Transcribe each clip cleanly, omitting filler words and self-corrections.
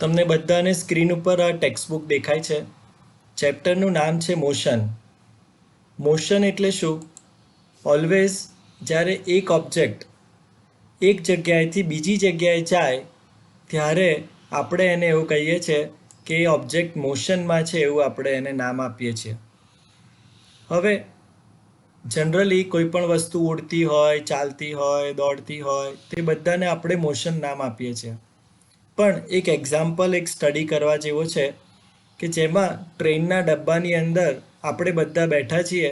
તમને બધાને સ્ક્રીન ઉપર આ ટેક્સ્ટ બુક દેખાય છે. ચેપ્ટરનું નામ છે મોશન. મોશન એટલે શું? ઓલવેઝ જ્યારે એક ઓબ્જેક્ટ એક જગ્યાએથી બીજી જગ્યાએ જાય ત્યારે આપણે એને એવું કહીએ છીએ કે એ ઓબ્જેક્ટ મોશનમાં છે, એવું આપણે એને નામ આપીએ છીએ. હવે જનરલી કોઈ પણ વસ્તુ ઉડતી હોય, ચાલતી હોય, દોડતી હોય, તે બધાને આપણે મોશન નામ આપીએ છીએ. પણ એક એક્ઝામ્પલ, એક સ્ટડી કરવા જેવો છે કે જેમાં ટ્રેનના ડબ્બાની અંદર આપણે બધા બેઠા છીએ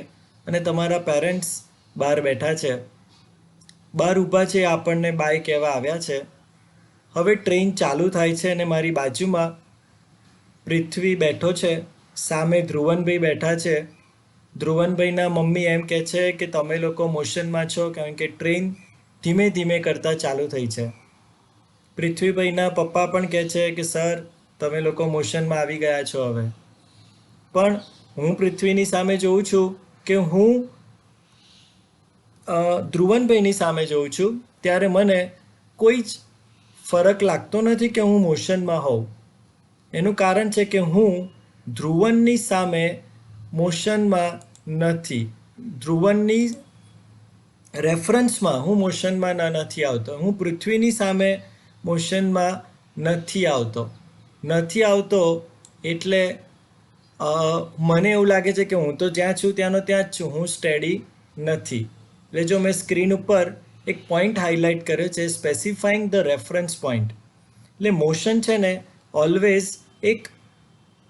અને તમારા પેરેન્ટ્સ બહાર બેઠા છે, બહાર ઊભા છે, આપણને બાય કહેવા આવ્યા છે. હવે ટ્રેન ચાલુ થાય છે અને મારી બાજુમાં પૃથ્વી બેઠો છે, સામે ધ્રુવનભાઈ બેઠા છે. ધ્રુવનભાઈના મમ્મી એમ કહે છે કે તમે લોકો મોશનમાં છો કારણ કે ટ્રેન ધીમે ધીમે કરતાં ચાલુ થઈ છે. પૃથ્વીભાઈના પપ્પા પણ કહે છે કે સર તમે લોકો મોશનમાં આવી ગયા છો હવે. પણ હું પૃથ્વીની સામે જોઉં છું કે હું ધ્રુવનભાઈની સામે જોઉં છું ત્યારે મને કોઈ જ ફરક લાગતો નથી કે હું મોશનમાં હોઉં. એનું કારણ છે કે હું ધ્રુવનની સામે મોશનમાં નથી. ધ્રુવનની રેફરન્સમાં હું મોશનમાં નથી આવતો. હું પૃથ્વીની સામે મોશનમાં નથી આવતો એટલે મને એવું લાગે છે કે હું તો જ્યાં છું ત્યાંનો ત્યાં જ છું, હું સ્ટેડી નથી. એટલે જો મેં સ્ક્રીન ઉપર એક પોઈન્ટ હાઇલાઇટ કર્યો છે, સ્પેસિફાઈંગ ધ રેફરન્સ પોઈન્ટ. એટલે મોશન છે ને ઓલવેઝ એક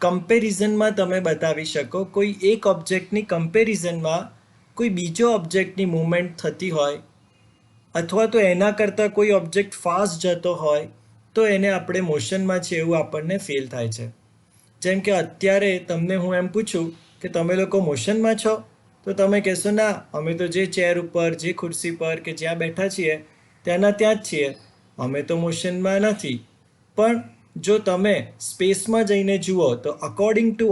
કમ્પેરિઝનમાં તમે બતાવી શકો. કોઈ એક ઓબ્જેક્ટની કમ્પેરિઝનમાં કોઈ બીજો ઓબ્જેક્ટની મૂવમેન્ટ થતી હોય અથવા તો એના કરતાં કોઈ ઓબ્જેક્ટ ફાસ્ટ જતો હોય તો એને આપણે મોશનમાં છે એવું આપણને ફીલ થાય છે. જેમ કે અત્યારે તમને હું એમ પૂછું કે તમે લોકો મોશનમાં છો, તો તમે કહેશો ના, અમે તો જે ચેર ઉપર, જે ખુરશી પર કે જ્યાં બેઠા છીએ ત્યાંના ત્યાં જ છીએ, અમે તો મોશનમાં નથી. પણ જો તમે સ્પેસમાં જઈને જુઓ તો અકોર્ડિંગ ટુ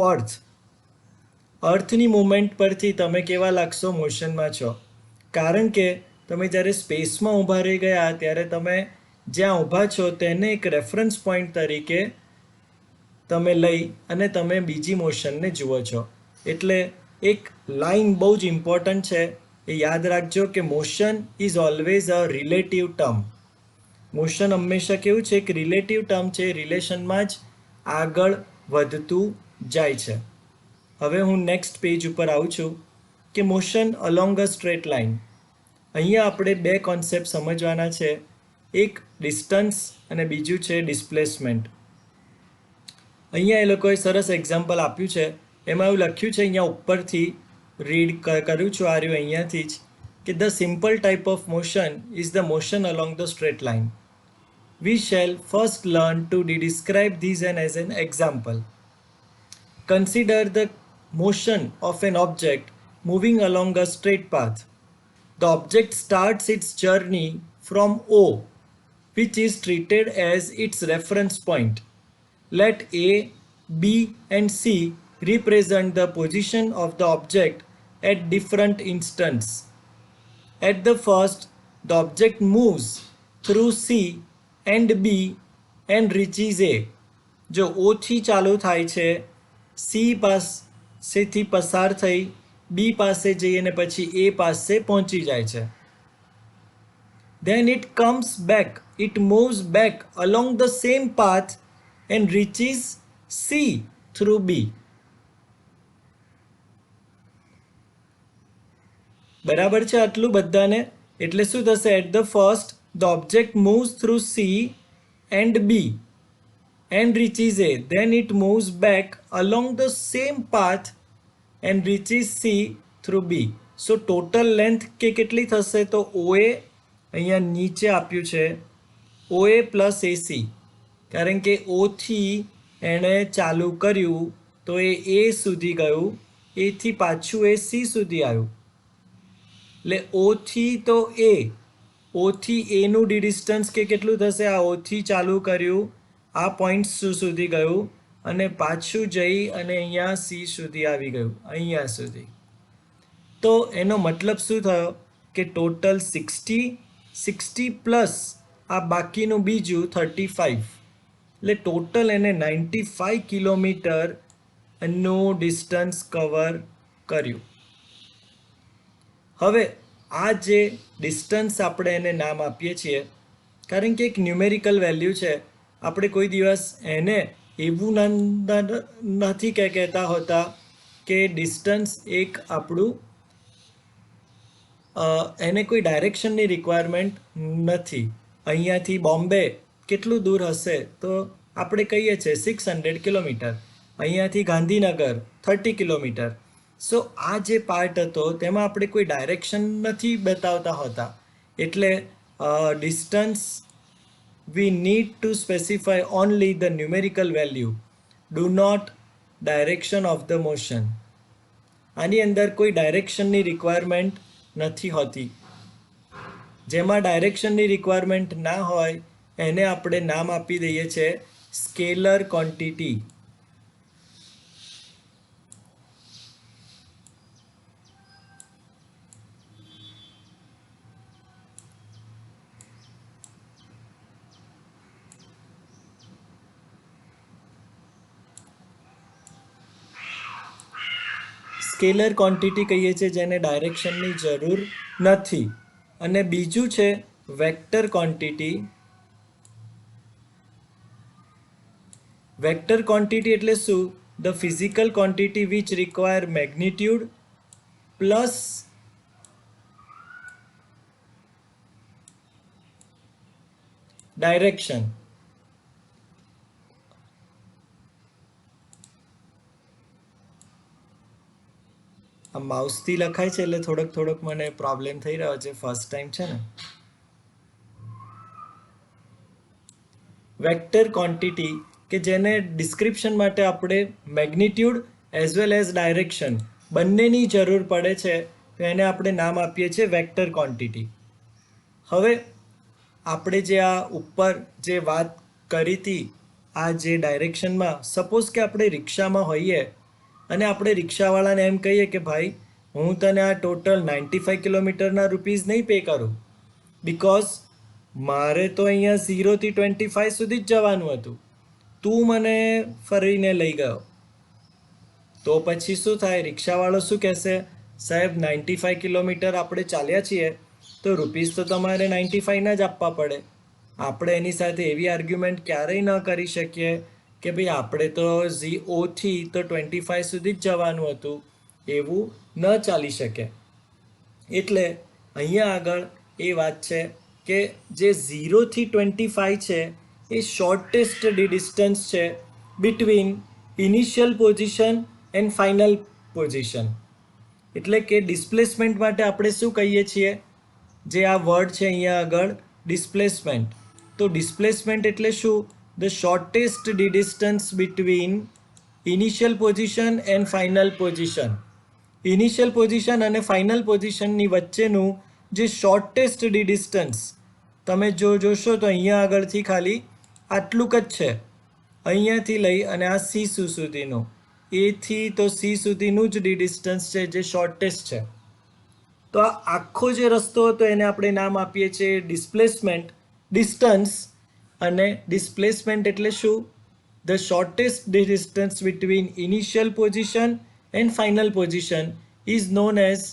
અર્થની મૂવમેન્ટ પરથી તમે કેવા લાગશો? મોશનમાં છો. કારણ કે તમે જ્યારે સ્પેસમાં ઊભા રહી ગયા ત્યારે તમે જ્યાં ઊભા છો તેને એક રેફરન્સ પોઈન્ટ તરીકે તમે લઈ અને તમે બીજી મોશનને જુઓ છો. એટલે એક લાઈન બહુ જ ઇમ્પોર્ટન્ટ છે, એ યાદ રાખજો કે motion is always a relative term. Motion હંમેશા કેવું છે? એક રિલેટિવ ટર્મ છે, રિલેશનમાં જ આગળ વધતું જાય છે. હવે હું નેક્સ્ટ પેજ ઉપર આવું છું કે મોશન અલોંગ અ સ્ટ્રેટ લાઇન. અહીંયા આપણે બે કોન્સેપ્ટ સમજવાના છે, એક ડિસ્ટન્સ અને બીજું છે ડિસ્પ્લેસમેન્ટ. અહીંયા એ લોકોએ સરસ એક્ઝામ્પલ આપ્યું છે, એમાં એવું લખ્યું છે, અહીંયા ઉપરથી રીડ કરું છું આ રહ્યું અહીંયાથી જ, કે the simple type of motion is the motion along the straight line. We shall first learn to describe these and as an example. Consider the motion of an object moving along a straight path. The object starts its journey from O, which is treated as its reference point. Let A, B and C represent the position of the object at different instants. At the first, the object moves through C and B and reaches A. જો O થી ચાલુ થાય છે, C પાસેથી પસાર થઈ B પાસે જઈ અને પછી A પાસે પહોંચી જાય છે. Then it comes back, it moves back along the same path and reaches C through B. બરાબર છે આટલું બધાને? એટલે શું થશે? At the first the object moves through C and B and reaches A. Then it moves back along the same path and reaches C through B. So total length કેટલી થશે? તો OA અહીંયા નીચે આપ્યું છે, OA પ્લસ AC. કારણ કે O થી એણે ચાલુ કર્યું તો એ A સુધી ગયું, A થી પાછું એ C સુધી આવ્યું. એટલે O થી તો O થી એનું ડિસ્ટન્સ કે કેટલું થશે? આ O થી ચાલુ કર્યું, આ પોઈન્ટ સુધી ગયું અને પાછું જઈ અને અહીંયા C સુધી આવી ગયું, અહીંયા સુધી. તો એનો મતલબ શું થયો કે ટોટલ 60 પ્લસ આ બાકીનું બીજું 35. એટલે ટોટલ એને 95 કિલોમીટરનું ડિસ્ટન્સ કવર કર્યું. હવે આ જે ડિસ્ટન્સ આપણે એને નામ આપીએ છીએ, કારણ કે એક ન્યુમેરિકલ વેલ્યુ છે, આપણે કોઈ દિવસ એને એવું નથી કહેતા હોતા કે ડિસ્ટન્સ એક આપણું એને કોઈ ડાયરેક્શનની રિક્વાયરમેન્ટ નથી. અહીંયાથી બોમ્બે કેટલું દૂર હશે તો આપણે કહીએ છીએ 600 કિલોમીટર, અહીંયાથી ગાંધીનગર 30 કિલોમીટર. સો આ જે પાર્ટ હતો તેમાં આપણે કોઈ ડાયરેક્શન નથી બતાવતા હોતા, એટલે distance we need to specify only the numerical value, do not direction of the motion. આની અંદર કોઈ ડાયરેક્શનની રિક્વાયરમેન્ટ નથી હોતી. જેમાં ડાયરેક્શનની રિક્વાયરમેન્ટ ના હોય એને આપણે નામ આપી દઈએ છીએ સ્કેલર ક્વોન્ટિટી. સ્કેલર ક્વોન્ટિટી કહીએ છીએ જેને ડાયરેક્શનની જરૂર નથી. અને બીજું છે વેક્ટર ક્વોન્ટિટી. વેક્ટર ક્વોન્ટિટી એટલે શું? The physical quantity which require magnitude plus direction. આ માઉસથી લખાય છે એટલે થોડોક મને પ્રોબ્લેમ થઈ રહ્યો છે, ફર્સ્ટ ટાઈમ છે ને. વેક્ટર ક્વોન્ટિટી કે જેને ડિસ્ક્રિપ્શન માટે આપણે magnitude as well as direction બંનેની જરૂર પડે છે, તો એને આપણે નામ આપીએ છીએ વેક્ટર ક્વોન્ટિટી. હવે આપણે જે આ ઉપર જે વાત કરી હતી આ જે ડાયરેક્શનમાં, સપોઝ કે આપણે રિક્ષામાં હોઈએ અને આપણે રિક્ષાવાળાને એમ કહીએ કે ભાઈ હું તને આ ટોટલ 95 કિલોમીટરના રૂપીઝ નહીં પે કરું, બિકોઝ મારે તો અહીંયા 0 થી 25 સુધી જ જવાનું હતું, તું મને ફરીને લઈ ગયો. તો પછી શું થાય? રિક્ષાવાળો શું કહેશે? સાહેબ 95 કિલોમીટર આપણે ચાલ્યા છીએ તો રૂપીઝ તો તમારે 95ના જ આપવા પડે. આપણે એની સાથે એવી આર્ગ્યુમેન્ટ ક્યારેય ન કરી શકીએ કે ભાઈ આપણે તો ઓથી તો 25 સુધી જ જવાનું હતું, એવું ન ચાલી શકે. એટલે અહીંયા આગળ એ વાત છે કે જે 0 થી 25 છે એ શોર્ટેસ્ટ ડિસ્ટન્સ છે between initial position and final position. એટલે કે ડિસ્પ્લેસમેન્ટ માટે આપણે શું કહીએ છીએ? જે આ વર્ડ છે અહીંયા આગળ ડિસ્પ્લેસમેન્ટ. તો ડિસ્પ્લેસમેન્ટ એટલે શું? The shortest distance between initial position and final position. Initial position અને ફાઇનલ પોઝિશનની વચ્ચેનું જે શોર્ટેસ્ટ ડિસ્ટન્સ તમે જોશો તો અહીંયા આગળથી ખાલી આટલુંક જ છે, અહીંયાથી લઈ અને આ સી સુધીનું, એથી તો સી સુધીનું જ ડિસ્ટન્સ છે જે શોર્ટેસ્ટ છે. તો આ આખો જે રસ્તો હતો એને આપણે નામ આપીએ છીએ ડિસ્પ્લેસમેન્ટ ડિસ્ટન્સ. અને ડિસ્પ્લેસમેન્ટ એટલે શું? The shortest distance between initial position and final position is known as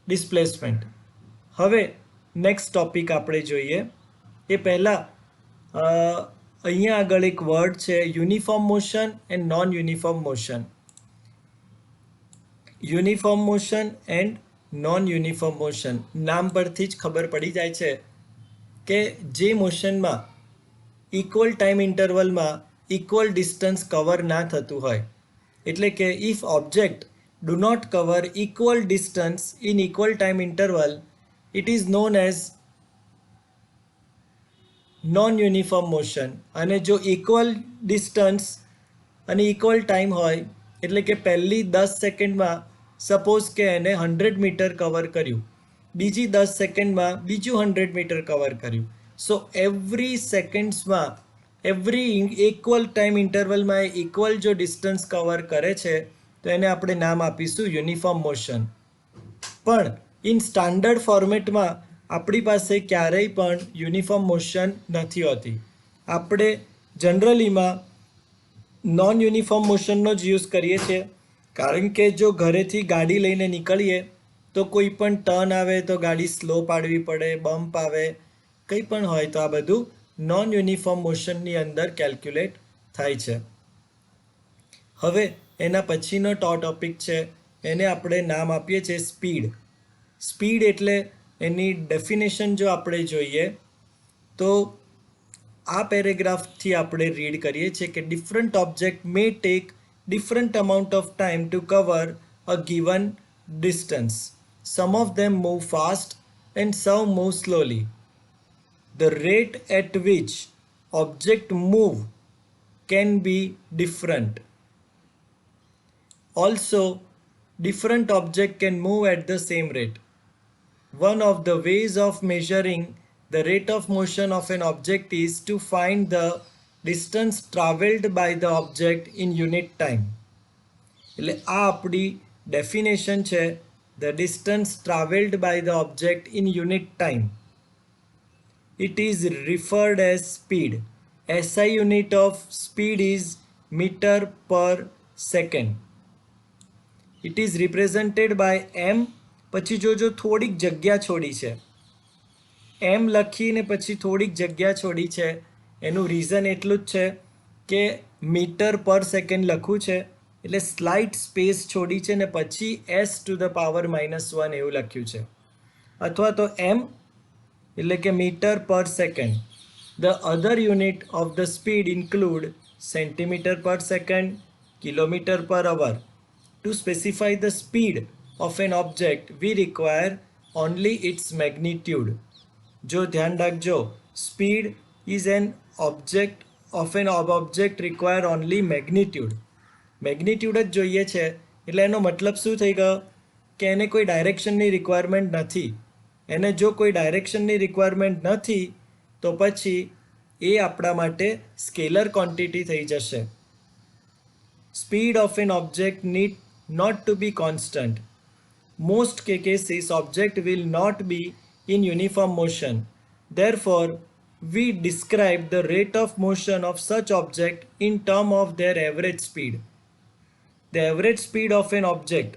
displacement. હવે નેક્સ્ટ ટોપિક આપણે જોઈએ એ પહેલાં અહીંયા આગળ એક વર્ડ છે uniform motion and non uniform motion. Uniform motion and non uniform motion નામ પરથી જ ખબર પડી જાય છે કે જે મોશનમાં ઇક્વલ ટાઈમ ઇન્ટરવલમાં ઇક્વલ ડિસ્ટન્સ કવર ના થતું હોય, એટલે કે if object do not cover equal distance in equal time interval it is known as non uniform motion. અને જો ઇક્વલ ડિસ્ટન્સ અને ઇક્વલ ટાઈમ હોય, એટલે કે પહેલી 10 સેકન્ડમાં સપોઝ કે એને 100 મીટર કવર કર્યું, બીજી 10 સેકન્ડમાં બીજું 100 મીટર કવર કર્યું. સો એવરી સેકન્ડ્સમાં એવરી ઇક્વલ ટાઈમ ઇન્ટરવલમાં ઇક્વલ જો ડિસ્ટન્સ કવર કરે છે તો એને આપણે નામ આપીશું યુનિફોર્મ મોશન. પણ ઇન સ્ટાન્ડર્ડ ફોર્મેટમાં આપણી પાસે ક્યારેય પણ યુનિફોર્મ મોશન નથી હોતી. આપણે જનરલીમાં નોન યુનિફોર્મ મોશનનો જ યુઝ કરીએ છીએ, કારણ કે જો ઘરેથી ગાડી લઈને નીકળીએ તો કોઈ પણ ટર્ન આવે તો ગાડી સ્લો પાડવી પડે, બમ્પ આવે, કંઈ પણ હોય તો આ બધું નોન યુનિફોર્મ મોશનની અંદર કેલ્ક્યુલેટ થાય છે. હવે એના પછીનો ટોપિક છે, એને આપણે નામ આપીએ છીએ સ્પીડ. સ્પીડ એટલે એની ડેફિનેશન જો આપણે જોઈએ તો આ પેરેગ્રાફથી આપણે રીડ કરીએ છીએ કે different object may take different amount of time to cover a given distance. Some of them move fast and some move slowly. The rate at which object move can be different. Also, different object can move at the same rate. One of the ways of measuring the rate of motion of an object is to find the distance traveled by the object in unit time. એટલે આ આપણી definition છે, the distance traveled by the object in unit time. It is referred as speed. SI unit of speed is meter per second. It is represented by m. પછી જોજો થોડીક જગ્યા છોડી છે, એમ લખીને પછી થોડીક જગ્યા છોડી છે. એનું રીઝન એટલું જ છે કે મીટર પર સેકન્ડ લખવું છે એટલે સ્લાઇટ સ્પેસ છોડી છે ને પછી s ટુ ધ પાવર -1 એવું લખ્યું છે, અથવા તો m એટલે કે metre per second. The other unit of the speed include centimetre પર second, kilometre per hour. To specify the speed of an object, we require only its magnitude. જો ધ્યાન રાખજો, speed is an object of an object require only magnitude. Magnitude જ જોઈએ છે એટલે એનો મતલબ શું થઈ ગયો કે એને કોઈ ડાયરેક્શનની રિક્વાયરમેન્ટ નથી. એને જો કોઈ ડાયરેક્શનની રિક્વાયરમેન્ટ નથી તો પછી એ આપણા માટે સ્કેલર ક્વોન્ટિટી થઈ જશે. Speed of an object need not to be constant. Most cases object will not be in uniform motion. Therefore, we describe the rate of motion of such object in terms of their average speed. The average speed of an object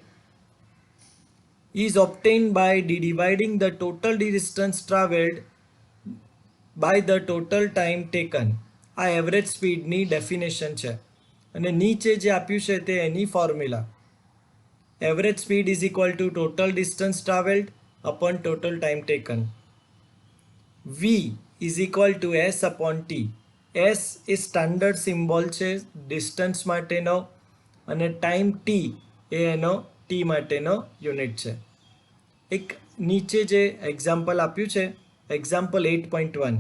is obtained by dividing the total distance traveled by the total time taken. આ average સ્પીડની definition છે અને નીચે જે આપ્યું છે તે એની formula. Average speed is equal to total distance travelled upon total time taken. V is equal to S upon T. S એ સ્ટાન્ડર્ડ સિમ્બોલ છે ડિસ્ટન્સ માટેનો અને ટાઈમ T એ એનો T માટેનો યુનિટ છે. એક નીચે જે એક્ઝામ્પલ આપ્યું છે, example 8.1.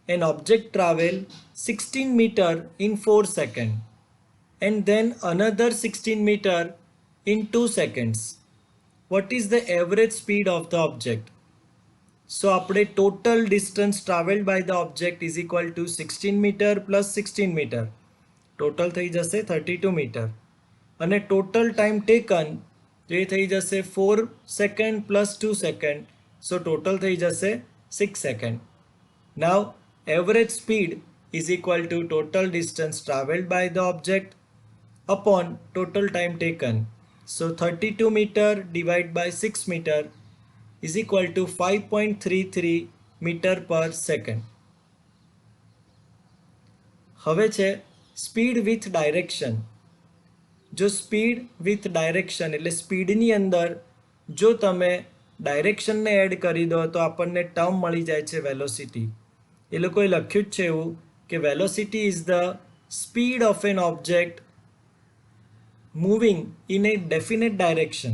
An object travel 16 meter in 4 seconds and then another 16 meter in 2 seconds. What is the average speed of the object? So આપણે total distance traveled by the object is equal to 16 meter plus 16 meter. Total થઈ જશે 32 meter. અને total time taken જે થઈ જશે 4 second plus 2 second. So total થઈ જશે 6 second. Now average speed is equal to total distance traveled by the object upon total time taken. So 32 meter divided by 6 meter is equal to 5.33 meter per second. હવે છે speed with direction. જો speed with direction એટલે સ્પીડની અંદર જો તમે ડાયરેક્શનને add કરી દો તો આપણને ટર્મ મળી જાય છે વેલોસિટી. એ લોકોએ લખ્યું જ છે એવું કે velocity is the speed of an object moving in A definite direction.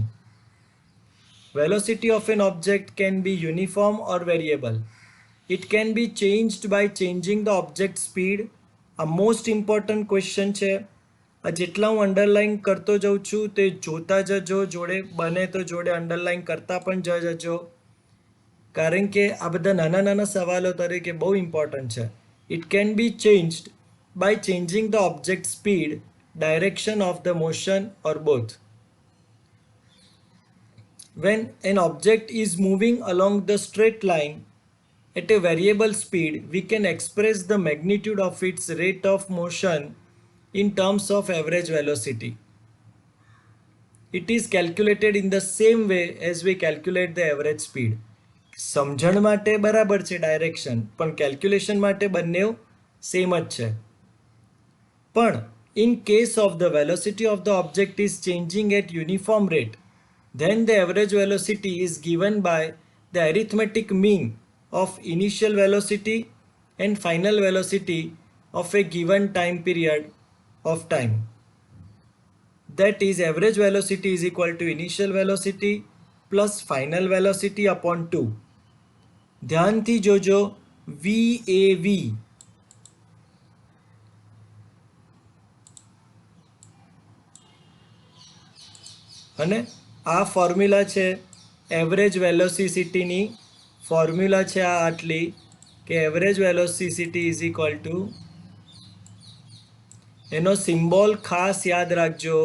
Velocity of an object can be uniform or variable. It can be changed by changing the object speed. A most important question છે. આ જેટલા હું underline કરતો જાઉં છું તે જોતા જજો, જોડે બને તો જોડે અંડરલાઇન કરતા પણ જજો, કારણ કે આ બધા નાના નાના સવાલો તરીકે બહુ ઇમ્પોર્ટન્ટ છે. It can be changed by changing the object speed, direction of the motion or both. When an object is moving along the straight line at a variable speed, we can express the magnitude of its rate of motion in terms of average velocity. It is calculated in the same way as we calculate the average speed. સમજણ માટે બરાબર છે direction, પણ calculation માટે બંને same જ છે. પણ in case of the velocity of the object is changing at uniform rate, then the average velocity is given by the arithmetic mean of initial velocity and final velocity of a given time period of time. That is, average velocity is equal to initial velocity plus final velocity upon 2. ધ્યાનથી જોજો, VAV અને આ formula છે average વેલોસિટીની. Formula છે આ આટલી કે average velocity is equal two, એનો સિમ્બોલ ખાસ યાદ રાખજો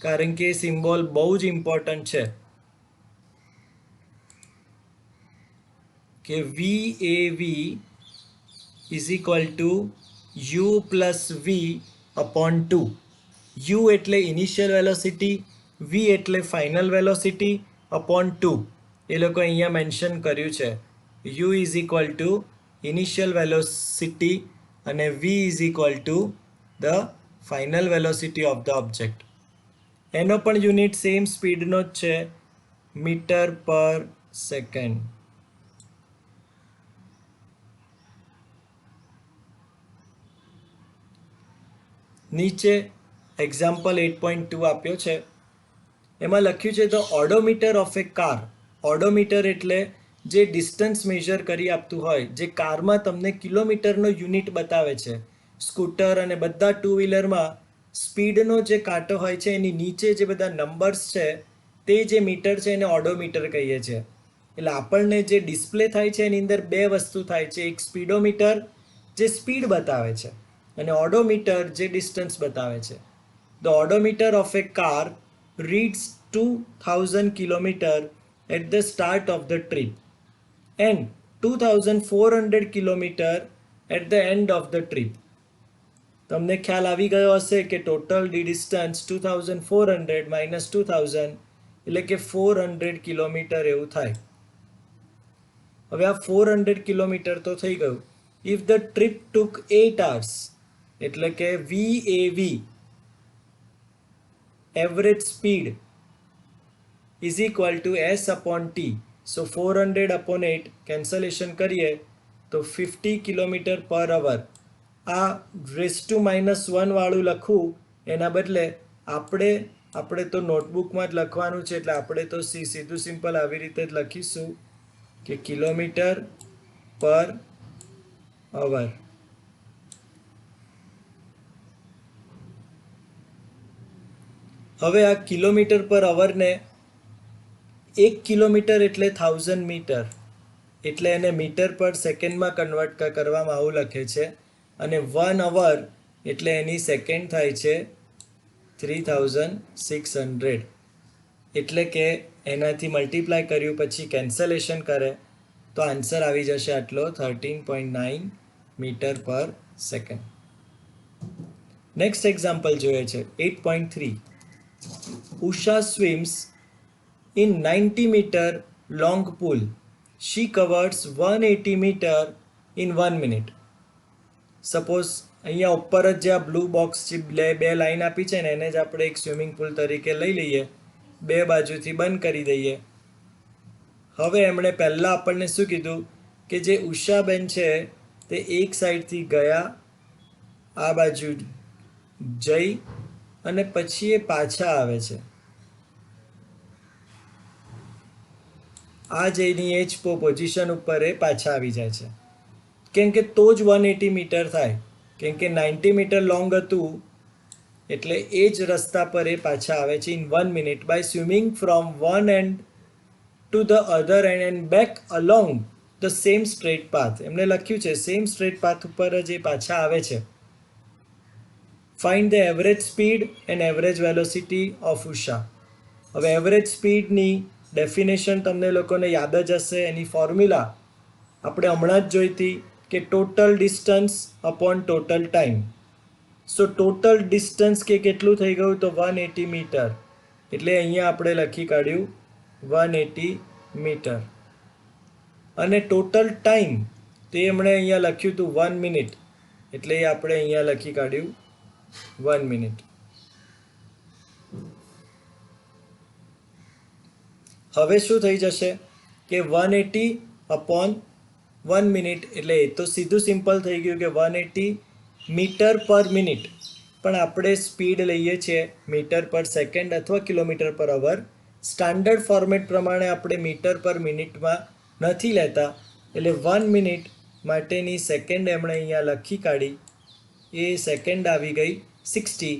કારણ કે એ સિમ્બોલ બહુ જ ઇમ્પોર્ટન્ટ છે કે VAV is equal two U plus V upon 2. U એટલે ઇનિશિયલ વેલોસિટી, V એટલે ફાઇનલ વેલોસિટી અપોન 2. એ લોકો અહીંયા મેન્શન કર્યું છે. U is equal two initial velocity અને V is equal to the final velocity of the object. એનો પણ unit same સ્પીડનો જ છે, મીટર પર સેકન્ડ. નીચે એક્ઝામ્પલ 8.2 આપ્યો છે. એમાં લખ્યું છે the odometer of A car. Odometer એટલે જે ડિસ્ટન્સ મેઝર કરી આપતું હોય, જે કારમાં તમને કિલોમીટરનો યુનિટ બતાવે છે. સ્કૂટર અને બધા ટુ વ્હીલરમાં સ્પીડનો જે કાંટો હોય છે એની નીચે જે બધા નંબર્સ છે તે જે મીટર છે એને ઓડોમીટર કહીએ છીએ. એટલે આપણને જે ડિસ્પ્લે થાય છે એની અંદર બે વસ્તુ થાય છે, એક સ્પીડોમીટર જે સ્પીડ બતાવે છે અને ઓડોમીટર જે ડિસ્ટન્સ બતાવે છે. The odometer of A car reads 2000 kilometer at the start of the trip and 2400 kilometer at the end of the trip. તમને ખ્યાલ આવી ગયો હશે કે ટોટલ ડિસ્ટન્સ 2400 માઇનસ 2000 એટલે કે 400 કિલોમીટર એવું થાય. હવે આ 400 કિલોમીટર તો થઈ ગયું. If the trip took 8 hours એટલે કે VAV average speed is equal to S upon T. So 400 upon 8 cancellation કરીએ તો 50 કિલોમીટર પર અવર. આ રેસ ટુ -1 વાળું લખવું એના બદલે આપણે તો નોટબુકમાં જ લખવાનું છે એટલે આપણે તો સીધું સિમ્પલ આવી રીતે જ લખીશું કે કિલોમીટર પર અવર. હવે આ કિલોમીટર પર અવરને 1 કિલોમીટર એટલે 1000 મીટર, એટલે એને મીટર પર સેકન્ડમાં કન્વર્ટ કરવામાં આવું લખે છે. અને 1 અવર એટલે એની સેકન્ડ થાય છે 3600. એટલે કે એનાથી મલ્ટીપ્લાય કર્યું પછી કેન્સલેશન કરે તો આન્સર આવી જશે આટલો 13.9 metre per second. Next example જોઈએ છે 8.3. Usha swims in 90 meter long pool. She covers 180 meter in 1 minute. Suppose અહીંયા ઉપર જ જે આ બ્લુ બોક્સ જે બે લાઈન આપી છે ને એને જ આપણે એક સ્વિમિંગ પુલ તરીકે લઈ લઈએ, બે બાજુથી બંધ કરી દઈએ. હવે એમણે પહેલાં આપણને શું કીધું કે જે ઉષાબેન છે તે એક સાઈડથી ગયા, આ બાજુ જઈ અને પછી એ પાછા આવે છે. આ જઈને એ જ પોઝિશન ઉપર એ પાછા આવી જાય છે. કેમ કે તો જ 180 મીટર થાય, કેમ કે 90 મીટર લોંગ હતું એટલે એ જ રસ્તા પર એ પાછા આવે છે in 1 minute by swimming from one end to the other end and back along the same straight path. એમણે લખ્યું છે સેમ સ્ટ્રેટ પાથ ઉપર જ એ પાછા આવે છે. Find the average speed and average velocity of Usha. હવે એવરેજ સ્પીડની ડેફિનેશન તમને લોકોને યાદ જ હશે, એની ફોર્મ્યુલા આપણે હમણાં જ જોઈ હતી કે total distance upon total time. સો ટોટલ ડિસ્ટન્સ કે કેટલું થઈ ગયું તો 180 મીટર, એટલે અહીંયા આપણે લખી કાઢ્યું 180 મીટર. અને ટોટલ ટાઈમ તે એમણે અહીંયા લખ્યું હતું 1 મિનિટ, એટલે આપણે અહીંયા લખી કાઢ્યું 1 મિનિટ. હવે શું થઈ જશે કે 180 અપોન 1 મિનિટ, એટલે એ તો સીધું સિમ્પલ થઈ ગયું કે 180 મીટર પર મિનિટ. પણ આપણે સ્પીડ લઈએ છીએ મીટર પર સેકન્ડ અથવા કિલોમીટર પર અવર. સ્ટાન્ડર્ડ ફોર્મેટ પ્રમાણે આપણે મીટર પર મિનિટમાં નથી લેતા, એટલે 1 મિનિટ માટેની સેકન્ડ એમણે અહીંયા લખી કાઢી, એ સેકન્ડ આવી ગઈ 60.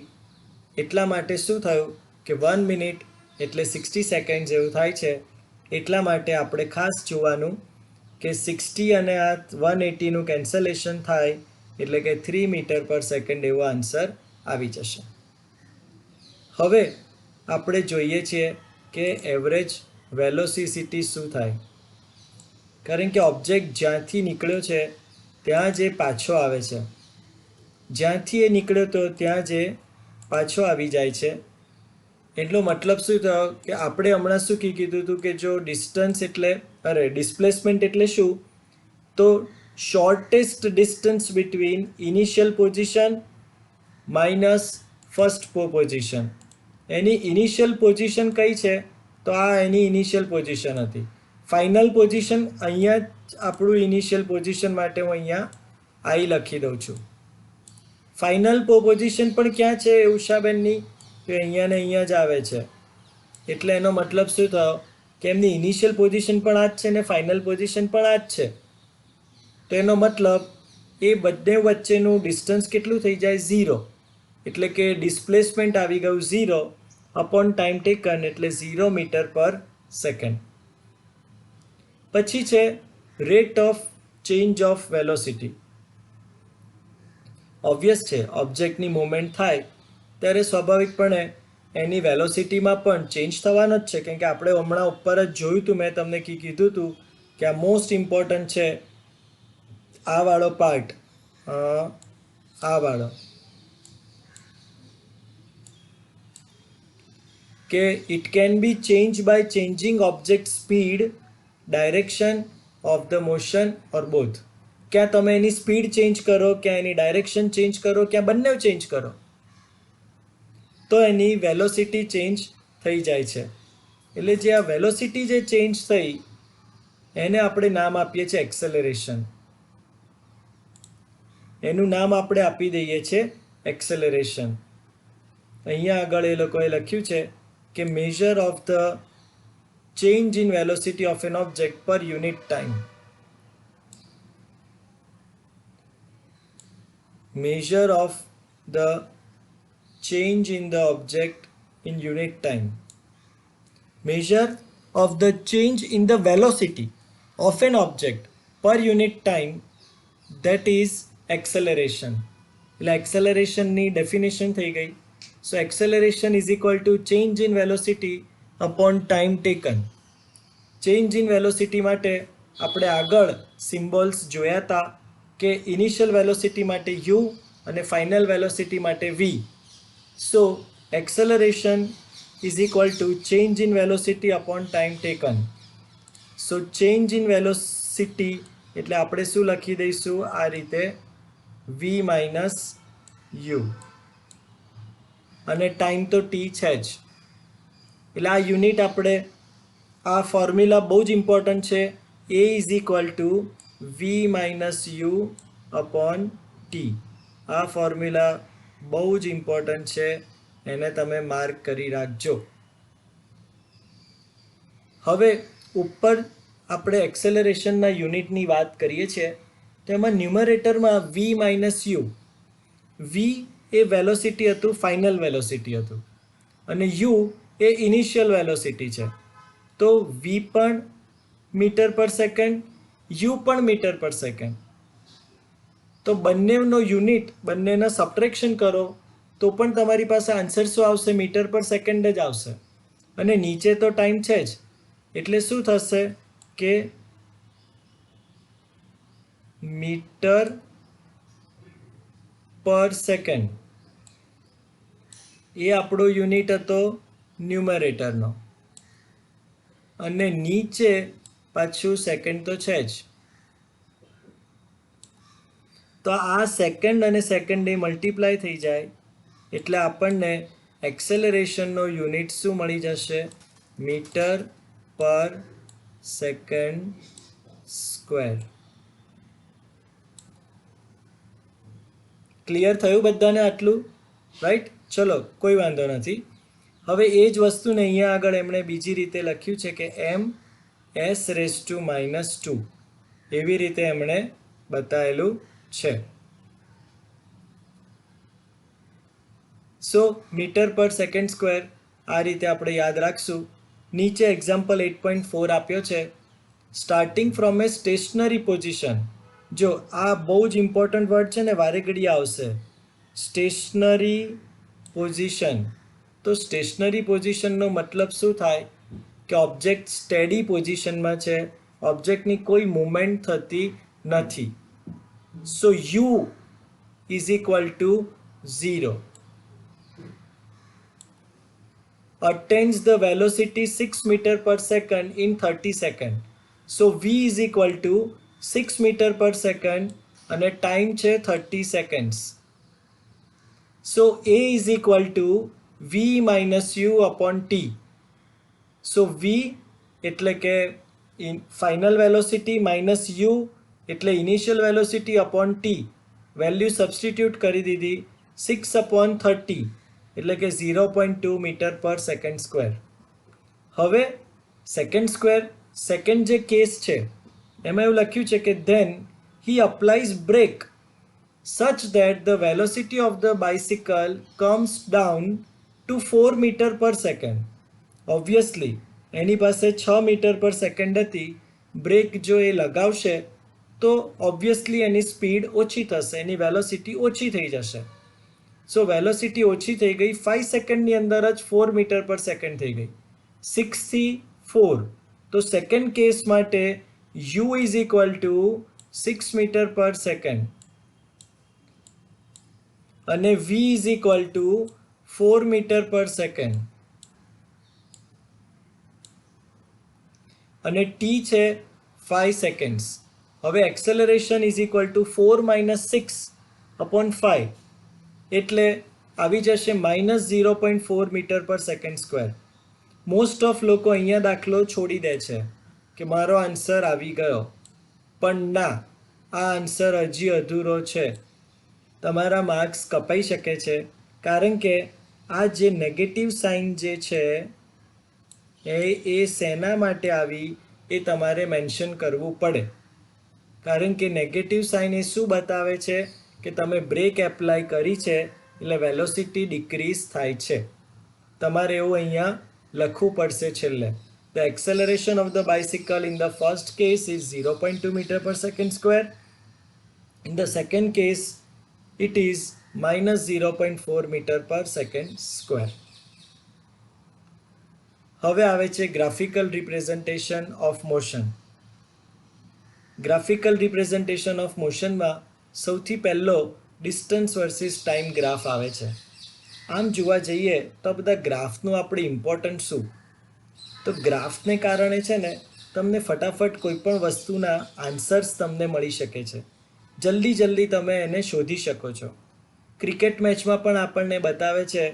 એટલા માટે શું થયું કે 1 મિનિટ એટલે 60 સેકન્ડ જેવું થાય છે. એટલા માટે આપણે ખાસ જોવાનું કે 60 અને આ 180નું કેન્સલેશન થાય, એટલે કે 3 મીટર પર સેકન્ડ એવો આન્સર આવી જશે. હવે આપણે જોઈએ છીએ કે એવરેજ વેલોસિટી શું થાય. કારણ કે ઓબ્જેક્ટ જ્યાંથી નીકળ્યો છે ત્યાં જે પાછો આવે છે, જ્યાંથી એ નીકળ્યો તો ત્યાં જે પાછો આવી જાય છે, એટલો મતલબ શું થયો કે આપણે હમણાં શું કીધું હતું કે જો ડિસ્ટન્સ એટલે ડિસ્પ્લેસમેન્ટ એટલે શું, તો shortest distance between initial position minus first position. એની ઇનિશિયલ પોઝિશન કઈ છે તો આ એની ઇનિશિયલ પોઝિશન હતી. ફાઇનલ પોઝિશન અહીંયા જ આપણું ઇનિશિયલ પોઝિશન માટે હું અહીંયા આઈ લખી દઉં છું. ફાઇનલ પોઝિશન પણ ક્યાં છે ઉષાબેનની, તો અહીંયા ને અહીંયા જ આવે છે. એટલે એનો મતલબ શું થયો કે એમની ઇનિશિયલ પોઝિશન પણ આ જ છે ને ફાઇનલ પોઝિશન પણ આ જ છે. તો એનો મતલબ એ બંને વચ્ચેનું ડિસ્ટન્સ કેટલું થઈ જાય 0, એટલે કે ડિસ્પ્લેસમેન્ટ આવી ગયું 0 અપોન ટાઈમ ટેકન, એટલે 0 મીટર પર સેકન્ડ. પછી છે rate of change of velocity. Obvious છે ઓબ્જેક્ટની મૂવમેન્ટ થાય ત્યારે સ્વાભાવિકપણે એની વેલોસિટીમાં પણ ચેન્જ થવાનો જ છે. કેમ કે આપણે હમણાં ઉપર જ જોયું હતું, મેં તમને કીધું હતું કે આ મોસ્ટ ઇમ્પોર્ટન્ટ છે આ વાળો પાર્ટ, આ વાળો, કે it can be change by changing object speed, direction of the motion or both. ક્યાં તમે એની સ્પીડ ચેન્જ કરો, ક્યાં એની ડાયરેક્શન ચેન્જ કરો, ક્યાં બંને ચેન્જ કરો તો એની વેલોસિટી ચેન્જ થઈ જાય છે. એટલે જે આ વેલોસિટી જે ચેન્જ થઈ એને આપણે નામ આપીએ છીએ એક્સેલરેશન. એનું નામ આપણે આપી દઈએ છીએ એક્સેલરેશન. અહીંયા આગળ એ લોકોએ લખ્યું છે કે measure of the change in velocity of an object per unit time. measure of the change in the object in unit time. Measure of the change in the velocity of an object per unit time, that is acceleration. એટલે એક્સેલરેશનની definition થઈ ગઈ. So acceleration is equal to change in velocity upon time taken. Change in velocity માટે આપણે આગળ symbols જોયા હતા કે initial velocity માટે u અને ફાઇનલ વેલોસિટી માટે v. So acceleration is equal to change in velocity upon time taken. So change in velocity એટલે આપણે શું લખી દઈશું આ રીતે v માઇનસ u, અને ટાઈમ તો t છે જ. એટલે આ યુનિટ આપણે આ ફોર્મ્યુલા બહુ જ ઇમ્પોર્ટન્ટ છે. a is equal to v minus u upon T. આ ફોર્મ્યુલા બહુ જ ઇમ્પોર્ટન્ટ છે, એને તમે માર્ક કરી રાખજો. હવે ઉપર આપણે એક્સેલરેશનના યુનિટની વાત કરીએ છીએ તો એમાં ન્યુમરેટરમાં v minus you, v A velocity હતું, ફાઇનલ વેલોસિટી હતું, અને u એ ઇનિશિયલ વેલોસિટી છે. તો v પણ મીટર પર સેકન્ડ, u પણ મીટર પર સેકન્ડ. તો બંનેનો યુનિટ, બંનેના સબટ્રેક્શન કરો તો પણ તમારી પાસે આન્સર શું આવશે, મીટર પર સેકન્ડ જ આવશે. અને નીચે તો ટાઈમ છે જ, એટલે શું થશે કે મીટર પર સેકન્ડ એ આપણો યુનિટ હતો ન્યુમરેટરનો, અને નીચે પાછું સેકન્ડ તો છે જ. તો આ સેકન્ડ અને સેકન્ડ એ મલ્ટીપ્લાય થઈ જાય એટલે આપણને એક્સેલરેશનનો યુનિટ શું મળી જશે? Metre per second square. Clear થયું બધાને આટલું? રાઈટ, ચલો કોઈ વાંધો નથી. હવે એ જ વસ્તુને અહીંયા આગળ એમણે બીજી રીતે લખ્યું છે કે m(s)-2 એવી રીતે એમણે બતાવેલું છે. સો મીટર પર સેકન્ડ સ્ક્વેર આ રીતે આપણે યાદ રાખશું. નીચે એક્ઝામ્પલ 8.4 આપ્યો છે. Starting from a stationary position. જો આ બહુ જ ઇમ્પોર્ટન્ટ વર્ડ છે ને, વારે ઘડી આવશે. Stationary position. તો સ્ટેશનરી પોઝિશનનો મતલબ શું થાય કે ઓબ્જેક્ટ સ્ટેડી પોઝિશનમાં છે, ઓબ્જેક્ટની કોઈ મૂવમેન્ટ થતી નથી. So you is equal to 0. attains the velocity 6 meter per second in 30 seconds. So v is equal to 6 meter per second અને ટાઈમ છે 30 seconds. So a is equal to v minus u upon t. So v એટલે કે final velocity minus u એટલે initial velocity upon t. Value substitute કરી દીધી 6/30 એટલે કે 0.2 metre per second square. હવે સેકન્ડ સ્ક્વેર સેકન્ડ જે કેસ છે એમાં એવું લખ્યું છે કે then he applies brake such that the velocity of the bicycle comes down to 4 meter per second. Obviously એની પાસે 6 મીટર પર સેકન્ડ હતી. બ્રેક જો એ લગાવશે તો ઓબ્વિયસલી એની સ્પીડ ઓછી થશે, એની વેલોસિટી ઓછી થઈ જશે. સો વેલોસિટી ઓછી થઈ ગઈ, 5 સેકન્ડની અંદર જ 4 મીટર પર સેકન્ડ થઈ ગઈ, 6 થી 4. તો સેકન્ડ કેસ માટે u is equal to 6 metre per second અને v is equal to 4 metre per second અને t છે 5 સેકન્ડ્સ. હવે એક્સેલરેશન ઇઝ ઇક્વલ ટુ 4 - 6/5 એટલે આવી જશે -0.4 metre per second square. Most of લોકો અહીંયા દાખલો છોડી દે છે કે મારો આન્સર આવી ગયો, પણ ના, આ આન્સર હજી અધૂરો છે. તમારા માર્ક્સ કપાઈ શકે છે કારણ કે આ જે નેગેટિવ સાઇન જે છે એ શેના માટે આવી એ તમારે મેન્શન કરવું પડે. કારણ કે નેગેટિવ સાઇન એ શું બતાવે છે કે તમે બ્રેક એપ્લાય કરી છે એટલે વેલોસિટી ડિક્રીઝ થાય છે. તમારે એવું અહીંયા લખવું પડશે છેલ્લે. The acceleration of the bicycle in the first case is 0.2 meter per second square. In the second case it is -0.4 meter per second square. હવે આવે છે graphical representation of motion. Graphical representation of મોશનમાં સૌથી પહેલો distance versus time graph આવે છે. આમ જોવા જઈએ તો બધા ગ્રાફનું આપણે ઇમ્પોર્ટન્ટ શું? તો ગ્રાફને કારણે છે ને તમને ફટાફટ કોઈ પણ વસ્તુના આન્સર્સ તમને મળી શકે છે, જલ્દી તમે એને શોધી શકો છો. ક્રિકેટ મેચમાં પણ આપણને બતાવે છે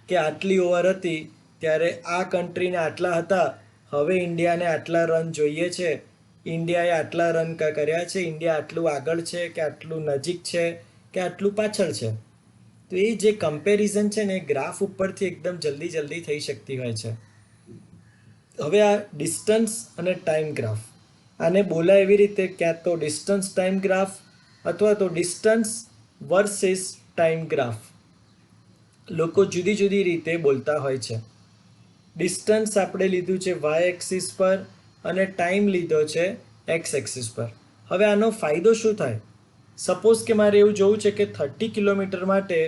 કે આટલી ઓવર હતી ત્યારે આ કન્ટ્રીને આટલા હતા, હવે ઇન્ડિયાને આટલા રન જોઈએ છે, ઇન્ડિયાએ આટલા રન કર્યા છે, ઇન્ડિયા આટલું આગળ છે કે આટલું નજીક છે કે આટલું પાછળ છે. તો એ જે કમ્પેરિઝન છે ને એ ગ્રાફ ઉપરથી એકદમ જલ્દી થઈ શકતી હોય છે. હવે આ ડિસ્ટન્સ અને ટાઈમ ગ્રાફ, આને બોલાય એવી રીતે ક્યાં તો ડિસ્ટન્સ ટાઈમ ગ્રાફ અથવા તો ડિસ્ટન્સ વર્સિસ ટાઈમ ગ્રાફ. લોકો જુદી રીતે બોલતા હોય છે. ડિસ્ટન્સ આપણે લીધું છે વાય એક્સિસ પર અને ટાઈમ લીધો છે એક્સ એક્સિસ પર. હવે આનો ફાયદો શું થાય? સપોઝ કે મારે એવું જોવું છે કે 30 કિલોમીટર માટે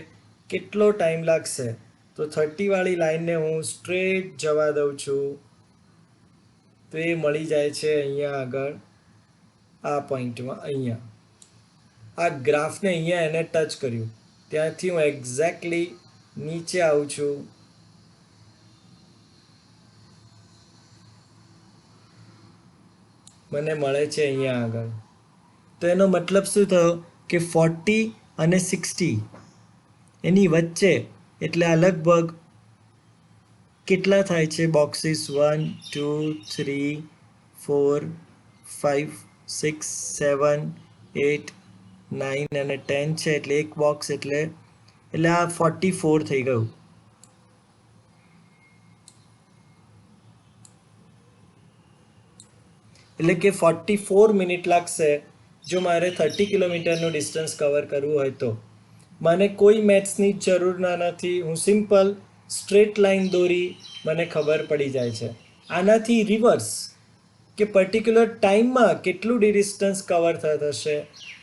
કેટલો ટાઈમ લાગશે, તો 30 વાળી લાઈનને હું સ્ટ્રેટ જવા દઉં છું તો એ મળી જાય છે અહીંયા આગળ આ પોઈન્ટમાં. અહીંયા આ ગ્રાફને અહીંયા એને ટચ કર્યું, ત્યાંથી હું એક્ઝેક્ટલી નીચે આવું છું, મને મળે છે અહીંયા આગળ. તો એનો મતલબ શું થયો કે 40 અને 60 એની વચ્ચે, એટલે આ લગભગ કેટલા થાય છે બોક્સીસ? 1 2 3 4 5 6 7 8 9 અને 10 છે, એટલે એક બોક્સ એટલે આ 44 થઈ ગયું. એટલે કે 44 મિનિટ લાગશે જો મારે 30 કિલોમીટરનું ડિસ્ટન્સ કવર કરવું હોય તો. મને કોઈ મેથ્સની જરૂર નથી, હું સિમ્પલ સ્ટ્રેટ લાઈન દોરી મને ખબર પડી જાય છે. આનાથી રિવર્સ કે પર્ટિક્યુલર ટાઈમમાં કેટલું ડિસ્ટન્સ કવર થશે,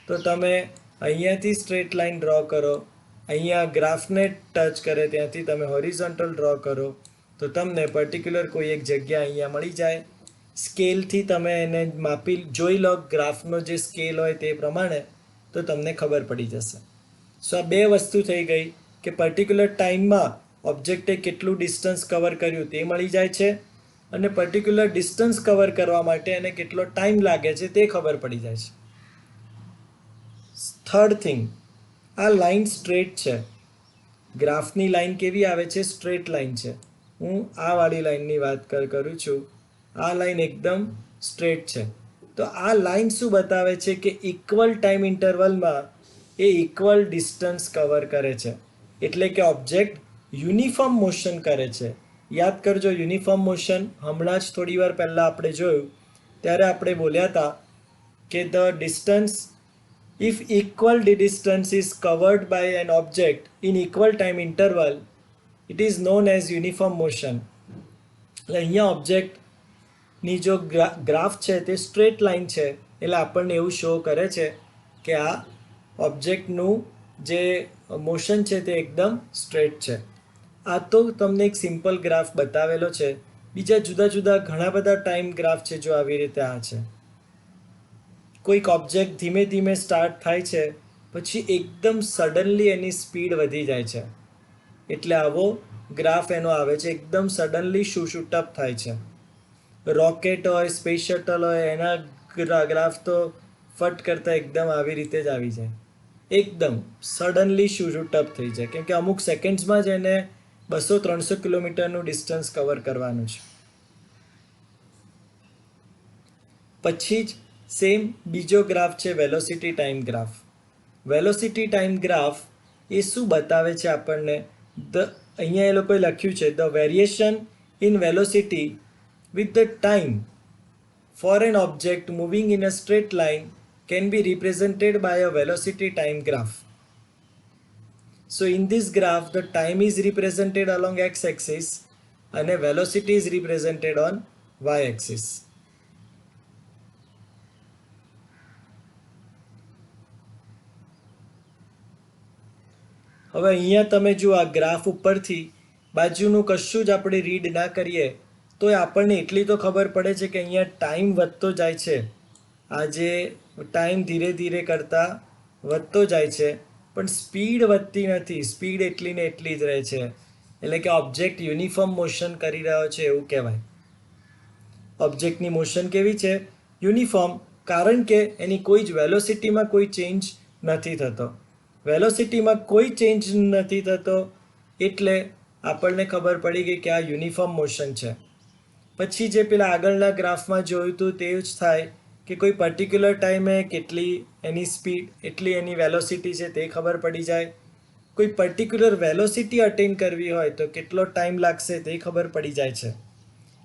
તો તમે અહીંયાથી સ્ટ્રેટ લાઈન ડ્રો કરો, અહીંયા ગ્રાફને ટચ કરે ત્યાંથી તમે હોરિઝોન્ટલ ડ્રો કરો, તો તમને પર્ટિક્યુલર કોઈ એક જગ્યા અહીંયા મળી જાય. સ્કેલથી તમે એને માપી જોઈ લો, ગ્રાફનો જે સ્કેલ હોય તે પ્રમાણે, તો તમને ખબર પડી જશે. સો આ બે વસ્તુ થઈ ગઈ કે પર્ટિક્યુલર ટાઈમમાં ઓબ્જેક્ટે કેટલું ડિસ્ટન્સ કવર કર્યું તે મળી જાય છે, અને પર્ટિક્યુલર ડિસ્ટન્સ કવર કરવા માટે એને કેટલો ટાઈમ લાગે છે તે ખબર પડી જાય છે. થર્ડ થિંગ, આ લાઈન સ્ટ્રેટ છે. ગ્રાફની લાઈન કેવી આવે છે? સ્ટ્રેટ લાઈન છે. હું આ વાળી લાઈનની વાત કરું છું. આ લાઈન એકદમ સ્ટ્રેટ છે. તો આ લાઈન શું બતાવે છે કે ઇક્વલ ટાઈમ ઇન્ટરવલમાં એ ઇક્વલ ડિસ્ટન્સ કવર કરે છે, એટલે કે ઓબ્જેક્ટ યુનિફોર્મ મોશન કરે છે. યાદ કરજો, યુનિફોર્મ મોશન હમણાં જ થોડી વાર પહેલાં આપણે જોયું ત્યારે આપણે બોલ્યા હતા કે the distance, if equal distance is covered by an object in equal time interval, it is known as uniform motion. એટલે અહીંયા ઓબ્જેક્ટની જો ગ્રાફ છે તે સ્ટ્રેટ લાઈન છે, એટલે આપણને એવું શો કરે છે કે આ ઓબ્જેક્ટનું જે મોશન છે તે એકદમ સ્ટ્રેટ છે. આ તો તમને એક સિમ્પલ ગ્રાફ બતાવેલો છે. બીજા જુદા જુદા ઘણા બધા ટાઈમ ગ્રાફ છે જો આવી રીતે આ છે. કોઈક ઓબ્જેક્ટ ધીમે ધીમે સ્ટાર્ટ થાય છે, પછી એકદમ સડનલી એની સ્પીડ વધી જાય છે, એટલે આવો ગ્રાફ એનો આવે છે. એકદમ સડનલી શૂટ અપ થાય છે. રોકેટ હોય, સ્પેસ શટલ હોય, એના ગ્રાફ તો ફટ કરતા એકદમ આવી રીતે જ આવી જાય, એકદમ સડનલી શૂટ અપ થઈ જાય, કેમ કે અમુક સેકન્ડ્સમાં જ એને 200-300 કિલોમીટરનું ડિસ્ટન્સ કવર કરવાનું છે. પછી જ સેમ બીજો ગ્રાફ છે velocity time graph. Velocity time graph એ શું બતાવે છે આપણને? અહીંયા એ લોકોએ લખ્યું છે the variation in velocity with the time for an object moving in a straight line can be represented by a velocity time graph. So in this graph the time is represented along x-axis and velocity is represented on y-axis. હવે અહીંયા તમે જો આ graph ઉપરથી બાજુનું કશું જ આપણે રીડ ના કરીએ તો આપણને એટલી તો ખબર પડે છે કે અહીંયા ટાઈમ વધતો જાય છે. આ જે ટાઈમ ધીરે ધીરે કરતાં વધતો જાય છે, પણ સ્પીડ વધતી નથી, સ્પીડ એટલી ને એટલી જ રહે છે. એટલે કે ઓબ્જેક્ટ યુનિફોર્મ મોશન કરી રહ્યો છે એવું કહેવાય. ઓબ્જેક્ટની મોશન કેવી છે? યુનિફોર્મ, કારણ કે એની કોઈ જ વેલોસિટીમાં કોઈ ચેન્જ નથી થતો. વેલોસિટીમાં કોઈ ચેન્જ નથી થતો એટલે આપણને ખબર પડી ગઈ કે આ યુનિફોર્મ મોશન છે. પછી જે પેલા આગળના ગ્રાફમાં જોયું હતું તે જ થાય કે કોઈ પર્ટિક્યુલર ટાઈમે કેટલી એની સ્પીડ, એટલી એની વેલોસિટી છે તે ખબર પડી જાય. કોઈ પર્ટિક્યુલર વેલોસિટી અટેન કરવી હોય તો કેટલો ટાઈમ લાગશે તે ખબર પડી જાય છે.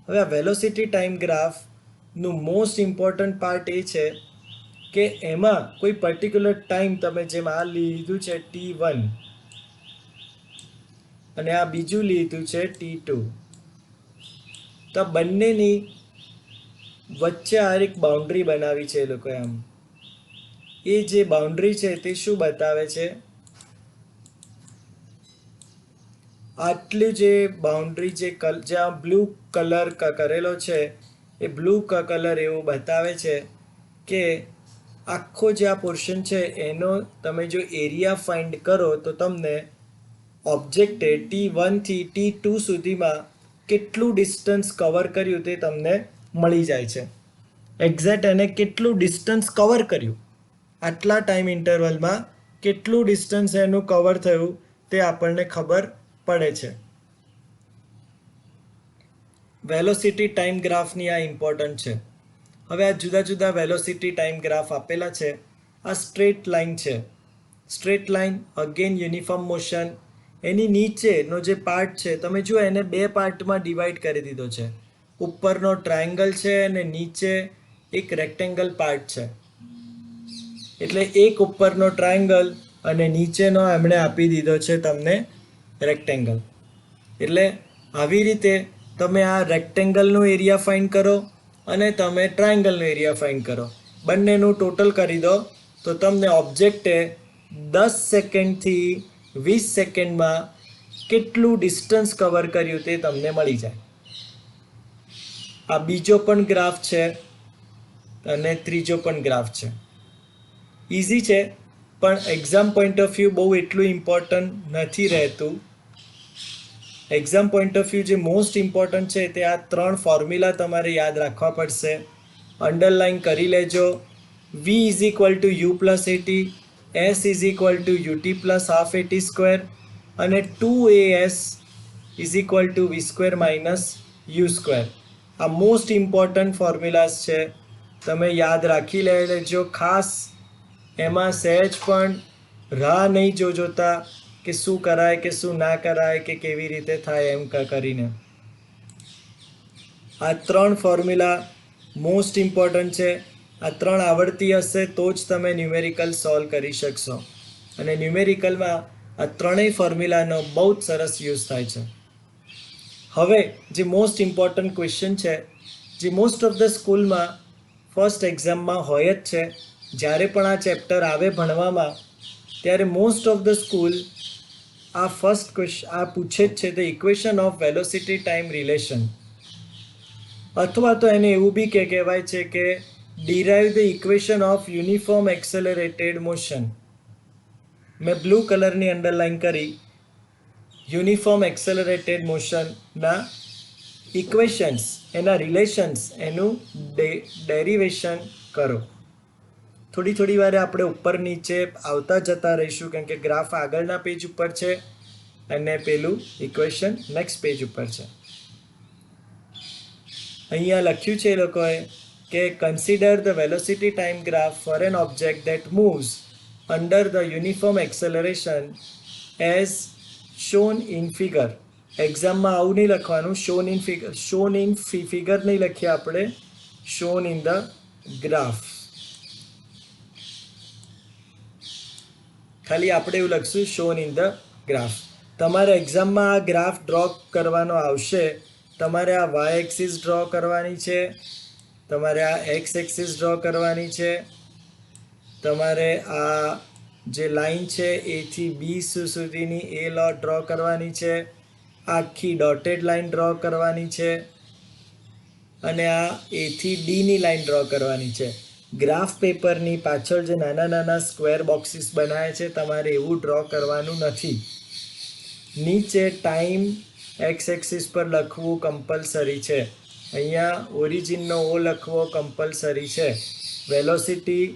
હવે આ વેલોસિટી ટાઈમ ગ્રાફનું મોસ્ટ ઇમ્પોર્ટન્ટ પાર્ટ એ છે કે એમાં કોઈ પર્ટિક્યુલર ટાઈમ, તમે જેમ આ લીધું છે t1 અને આ બીજું લીધું છે t2, તો બંનેની વચ્ચે આ એક બાઉન્ડ્રી બનાવી છે એ લોકોએ. આમ એ જે બાઉન્ડ્રી છે તે શું બતાવે છે? આટલી જે બાઉન્ડ્રી જ્યાં બ્લુ કલર કરેલો છે એ બ્લુ કલર એવું બતાવે છે કે આખો જે આ પોર્શન છે એનો તમે જો એરિયા ફાઇન્ડ કરો તો તમને ઓબ્જેક્ટે T1 થી T2 સુધીમાં કેટલું ડિસ્ટન્સ કવર કર્યું તે તમને મળી જાય છે. એક્ઝેક્ટ એને કેટલું ડિસ્ટન્સ કવર કર્યું, આટલા ટાઈમ ઇન્ટરવલમાં કેટલું ડિસ્ટન્સ એનું કવર થયું તે આપણને ખબર પડે છે. વેલોસિટી ટાઈમ ગ્રાફની આ ઇમ્પોર્ટન્ટ છે. હવે આ જુદા જુદા વેલોસિટી ટાઈમ ગ્રાફ આપેલા છે. આ સ્ટ્રેટ લાઇન છે. Straight line again uniform motion. એની નીચેનો જે પાર્ટ છે તમે જુઓ એને બે પાર્ટમાં ડિવાઈડ કરી દીધો છે. ઉપરનો ટ્રાયેંગલ છે અને નીચે એક રેક્ટેંગલ પાર્ટ છે. એટલે એક ઉપરનો ટ્રાયેંગલ અને નીચેનો એમણે આપી દીધો છે તમને રેક્ટેંગલ. એટલે આવી રીતે તમે આ રેક્ટેંગલનો એરિયા ફાઇન્ડ કરો અને તમે ટ્રાયેંગલનો એરિયા ફાઇન્ડ કરો. બંનેનું ટોટલ કરી દો તો તમને ઓબ્જેક્ટે 10 સેકન્ડથી 20 સેકન્ડમાં કેટલું ડિસ્ટન્સ કવર કર્યું તે તમને મળી જાય. આ બીજો પણ ગ્રાફ છે અને ત્રીજો પણ ગ્રાફ છે. ઇઝી છે પણ એક્ઝામ પોઈન્ટ ઓફ વ્યૂ બહુ એટલું ઇમ્પોર્ટન્ટ નથી રહેતું. એક્ઝામ પોઈન્ટ ઓફ વ્યૂ જે મોસ્ટ ઇમ્પોર્ટન્ટ છે તે આ 3 ફોર્મ્યુલા તમારે યાદ રાખવા પડશે. અંડરલાઇન કરી લેજો. V is equal to U plus A T, S is equal to UT plus half at square અને 2AS is equal to V square minus you square. આ મોસ્ટ ઇમ્પોર્ટન્ટ ફોર્મ્યુલાઝ છે, તમે યાદ રાખી લેજો. ખાસ એમાં સહેજ પણ રાહ નહીં જોતા કે શું કરાય કે શું ના કરાય કે કેવી રીતે થાય એમ કરીને. આ 3 ફોર્મ્યુલા મોસ્ટ ઇમ્પોર્ટન્ટ છે. આ 3 આવડતી હશે તો જ તમે ન્યુમેરિકલ સોલ્વ કરી શકશો. અને ન્યુમેરિકલમાં આ ત્રણેય ફોર્મ્યુલાનો બહુ જ સરસ યુઝ થાય છે. હવે જે મોસ્ટ ઇમ્પોર્ટન્ટ ક્વેશ્ચન છે, જે મોસ્ટ ઓફ ધ સ્કૂલમાં ફર્સ્ટ એક્ઝામમાં હોય જ છે, જ્યારે પણ આ ચેપ્ટર આવે ભણવામાં ત્યારે મોસ્ટ ઓફ ધ સ્કૂલ આ ફર્સ્ટ ક્વેશ્ચન આ પૂછે જ છે, the equation of velocity time relation. અથવા તો એને એવું બી કહેવાય છે કે derive the equation of uniform accelerated motion. મેં બ્લુ કલરની અંડરલાઇન કરી. યુનિફોર્મ એક્સેલરેટેડ મોશનના ઇક્વેશન્સ, એના રિલેશન્સ, એનું ડેરિવેશન કરો. થોડી વારે આપણે ઉપર નીચે આવતા જતા રહીશું કેમ કે ગ્રાફ આગળના પેજ ઉપર છે અને પેલું ઇક્વેશન નેક્સ્ટ પેજ ઉપર છે. અહીંયા લખ્યું છે એ લોકોએ કે consider the velocity time graph for an object that moves under the uniform acceleration as shown in figure. એક્ઝામમાં આવું નહીં લખવાનું, શોન ઇન ફિગર નહીં લખીએ આપણે, શોન ઇન ધ ગ્રાફ. ખાલી આપણે એવું લખશું શોન ઇન ધ ગ્રાફ. તમારે એક્ઝામમાં આ ગ્રાફ ડ્રો કરવાનો આવશે. તમારે આ વાય એક્સિસ ડ્રો કરવાની છે, તમારે આ એક્સ એક્સિસ ડ્રો કરવાની છે, તમારે આ જે લાઈન છે એ થી બી સુધીની એ ડ્રો કરવાની છે, આખી ડોટેડ લાઈન ડ્રો કરવાની છે અને આ એ થી ડીની લાઈન ડ્રો કરવાની છે. ગ્રાફ પેપરની પાછળ જે નાના નાના સ્ક્વેર બોક્સીસ બનાવ્યા છે તમારે એવું ડ્રો કરવાનું નથી. નીચે ટાઈમ એક્સ એક્સિસ પર લખવું કમ્પલસરી છે. અહીંયા ઓરિજિનનો ઓ લખવો કમ્પલસરી છે. વેલોસિટી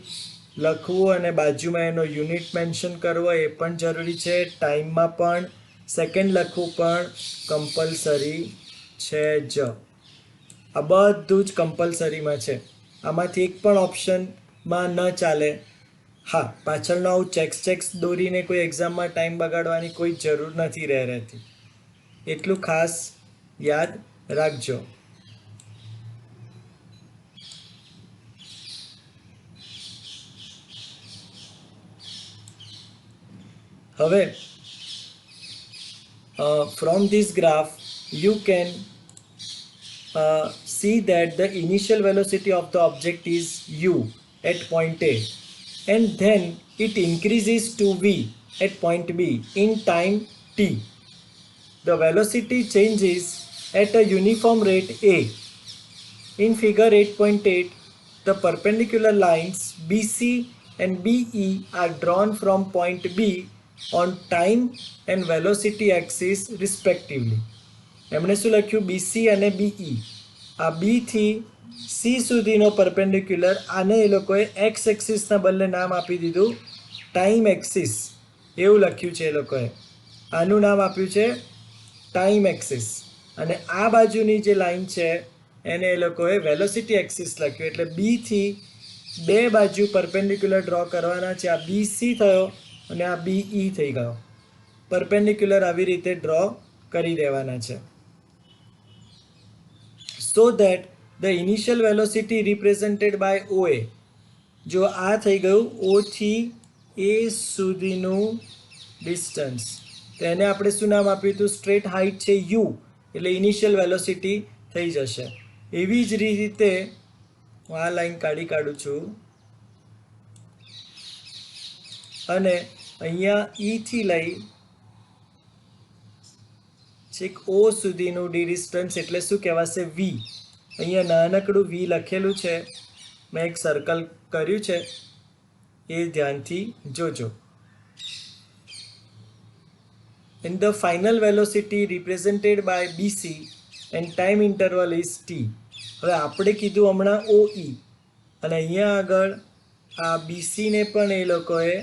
લખવું અને બાજુમાં એનો યુનિટ મેન્શન કરવો એ પણ જરૂરી છે. ટાઈમમાં પણ સેકન્ડ લખવું પણ કમ્પલસરી છે જ. આ બધું જ કમ્પલસરીમાં છે. આમાંથી એક પણ ઓપ્શનમાં ન ચાલે. હા, પાછળનો આવું ચેક્સ દોરીને કોઈ એક્ઝામમાં ટાઈમ બગાડવાની કોઈ જરૂર નથી રહેતી. એટલું ખાસ યાદ રાખજો. હવે from this graph you can see that the initial velocity of the object is u at point A and then it increases to v at point B in time t. The velocity changes at a uniform rate A. In figure 8.8 the perpendicular lines BC and BE are drawn from point B on time and velocity axis respectively. એમણે શું લખ્યું? BC અને BE, આ B થી C સુધીનો perpendicular, આને એ લોકોએ x એક્સિસના બદલે નામ આપી દીધું ટાઈમ એક્સિસ, એવું લખ્યું છે એ લોકોએ. આનું નામ આપ્યું છે ટાઈમ એક્સિસ. અને આ બાજુની જે લાઈન છે એને એ લોકોએ વેલોસિટી એક્સિસ લખ્યું. એટલે બી થી બે બાજુ પરપેન્ડિક્યુલર ડ્રો કરવાના છે. આ BC થયો અને આ BE થઈ ગયો. પરપેન્ડિક્યુલર આવી રીતે ડ્રો કરી દેવાના છે. So that the initial velocity represented by OA, જો આ થઈ ગયું O થી A સુધીનું ડિસ્ટન્સ, તો એને આપણે શું નામ આપ્યું હતું? સ્ટ્રેટ હાઇટ છે U, એટલે ઇનિશિયલ વેલોસિટી થઈ જશે. એવી જ રીતે હું આ લાઈન કાઢું છું અને અહીંયા E થી લઈ છેક O સુધીનું ડિસ્ટન્સ એટલે શું કહેવાશે? V. અહીંયા નાનકડું V લખેલું છે, મેં એક સર્કલ કર્યું છે, એ ધ્યાનથી જોજો. And the final velocity represented by BC and time interval is T. હવે આપણે કીધું હમણાં OE, અને અહીંયા આગળ આ BC ને પણ એ લોકોએ,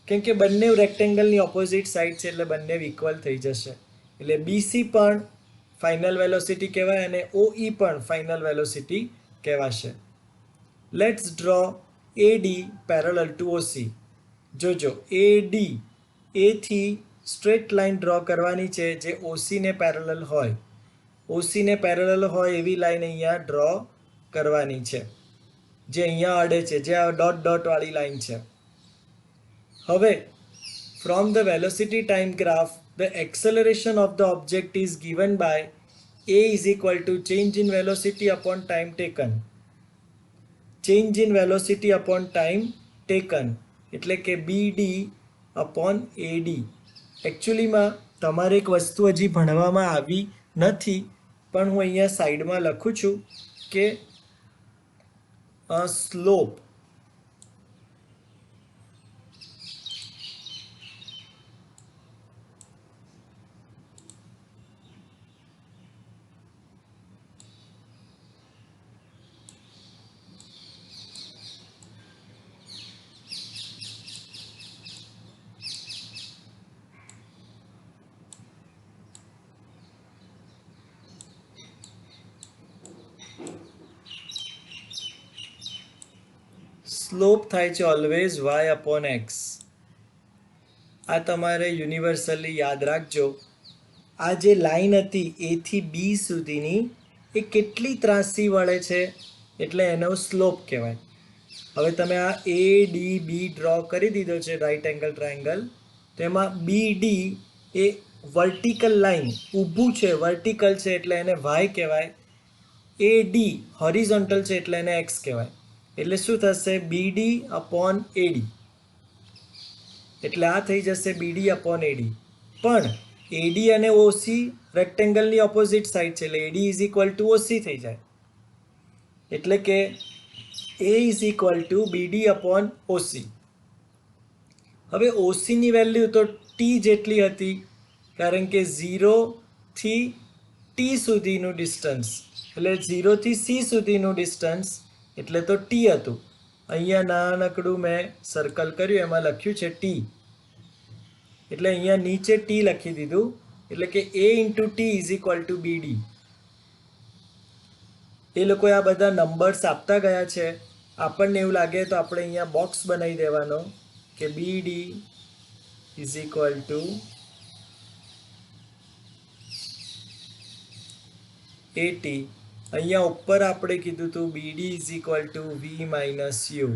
કેમ કે બંને રેક્ટેંગલની ઓપોઝિટ સાઈડ છે એટલે બંને ઇક્વલ થઈ જશે, એટલે BC પણ ફાઇનલ વેલોસિટી કહેવાય અને OE પણ ફાઇનલ વેલોસિટી કહેવાશે. Let's draw AD parallel to OC. જોજો, AD એ થી સ્ટ્રેટ લાઇન ડ્રો કરવાની છે જે OC ને પેરેલલ હોય. OC ને પેરેલલ હોય એવી લાઈન અહીંયા ડ્રો કરવાની છે, જે અહીંયા અડે છે, જે આ ડોટ ડોટ વાળી લાઈન છે. હવે from the velocity time graph, the acceleration of the object is given by A is equal to change in velocity upon time taken. Change in velocity upon time taken એટલે કે BD upon AD. એકચ્યુઅલીમાં તમારે એક વસ્તુ હજી ભણવામાં આવી નથી, પણ હું અહીંયા સાઈડમાં લખું છું કે સ્લોપ. સ્લોપ થાય છે ઓલવેઝ y અપોન એક્સ. આ તમારે યુનિવર્સલી યાદ રાખજો. આ જે લાઈન હતી એ થી બી સુધીની, એ કેટલી ત્રાસી વળે છે એટલે એનો સ્લોપ કહેવાય. હવે તમે આ ADB ડ્રો કરી દીધો છે રાઈટ એંગલ ટ્રાયેંગલ, તેમાં BD એ વર્ટિકલ લાઈન, ઊભું છે, વર્ટિકલ છે એટલે એને y કહેવાય. AD હોરિઝોન્ટલ છે એટલે એને x કહેવાય. એટલે શું થશે? BD upon AD. એટલે આ થઈ જશે BD અપોન AD. પણ AD અને OC રેક્ટેંગલની ઓપોઝિટ સાઈડ છે એટલે AD is equal two OC થઈ જાય. એટલે કે A is equal two BD upon OC. હવે OC ની વેલ્યુ તો T જેટલી હતી, કારણ કે 0 થી T સુધીનું ડિસ્ટન્સ, એટલે 0 થી C સુધીનું ડિસ્ટન્સ એટલે તો T હતું. અહીંયા નાનકડું મેં સર્કલ કર્યું, એમાં લખ્યું છે T, એટલે અહીંયા નીચે T લખી દીધું, એટલે કે A into T is equal two BD. એ લોકોએ આ બધા નંબર્સ આપતા ગયા છે. આપણને એવું લાગે તો આપણે અહીંયા બોક્સ બનાવી દેવાનો કે BD is equal two AT. અહીંયા ઉપર આપણે કીધું હતું BD is equal to V minus U.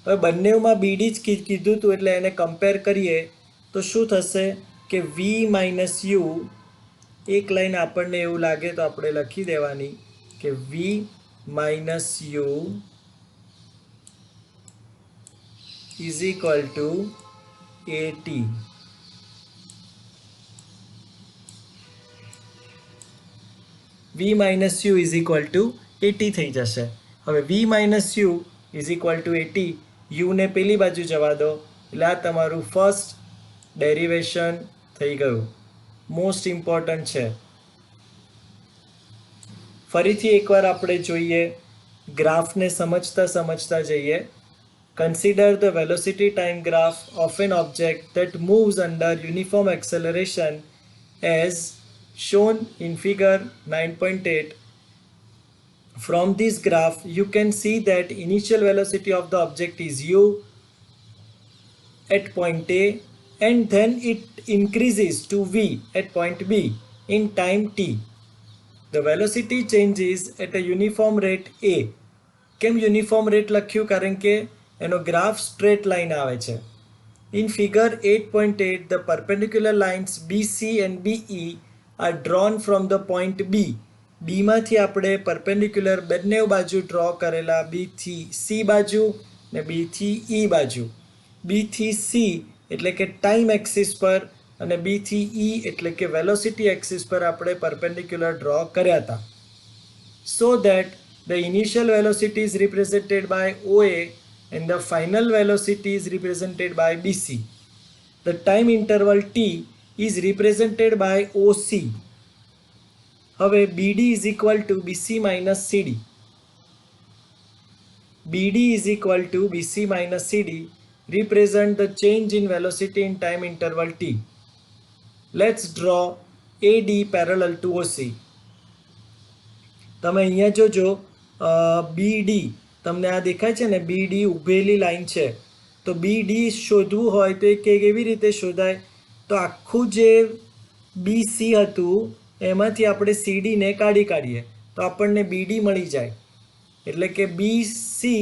હવે બંનેમાં BD જ કીધું હતું એટલે એને કમ્પેર કરીએ તો શું થશે કે V માઇનસ U, એક લાઈન આપણને એવું લાગે તો આપણે લખી દેવાની કે V minus U is equal two AT. v minus you is equal two 80 થઈ જશે. હવે v minus you is equal two 80, યુને પેલી બાજુ જવા દો એટલે આ તમારું ફર્સ્ટ ડેરિવેશન થઈ ગયું. મોસ્ટ ઇમ્પોર્ટન્ટ છે. ફરીથી એકવાર આપણે જોઈએ, ગ્રાફને સમજતા જઈએ. Consider the velocity time graph of an object that moves under uniform acceleration as shown in figure 9.8. From this graph, you can see that initial velocity of the object is u at point A, and then it increases to v at point B in time t. The velocity changes at a uniform rate a. કેમ uniform rate લખ્યું? કારણ કે એનો graph straight line આવે છે. In figure 8.8, the perpendicular lines BC and BE are drawn from the point B. B માંથી આપણે perpendicular બંને બાજુ ડ્રો કરેલા B થી C બાજુ ને B થી E બાજુ. B થી C એટલે કે ટાઈમ એક્સિસ પર અને B થી E એટલે કે વેલોસિટી એક્સિસ પર આપણે પરપેન્ડિક્યુલર ડ્રો કર્યા હતા. So that the initial velocity is represented by OA and the final velocity is represented by BC. The time interval T is represented by OC. હવે BD is equal to BC minus CD. BD is equal to BC minus CD represent the change in velocity in time interval T. Let's draw AD parallel to OC. તમે અહીંયા જોજો, BD તમને આ દેખાય છે ને, BD ઊભેલી line છે. તો BD શોધવું હોય તો એ કેવી રીતે શોધાય? તો આખું જે BC હતું એમાંથી આપણે CD ને કાઢીએ તો આપણને BD મળી જાય. એટલે કે BC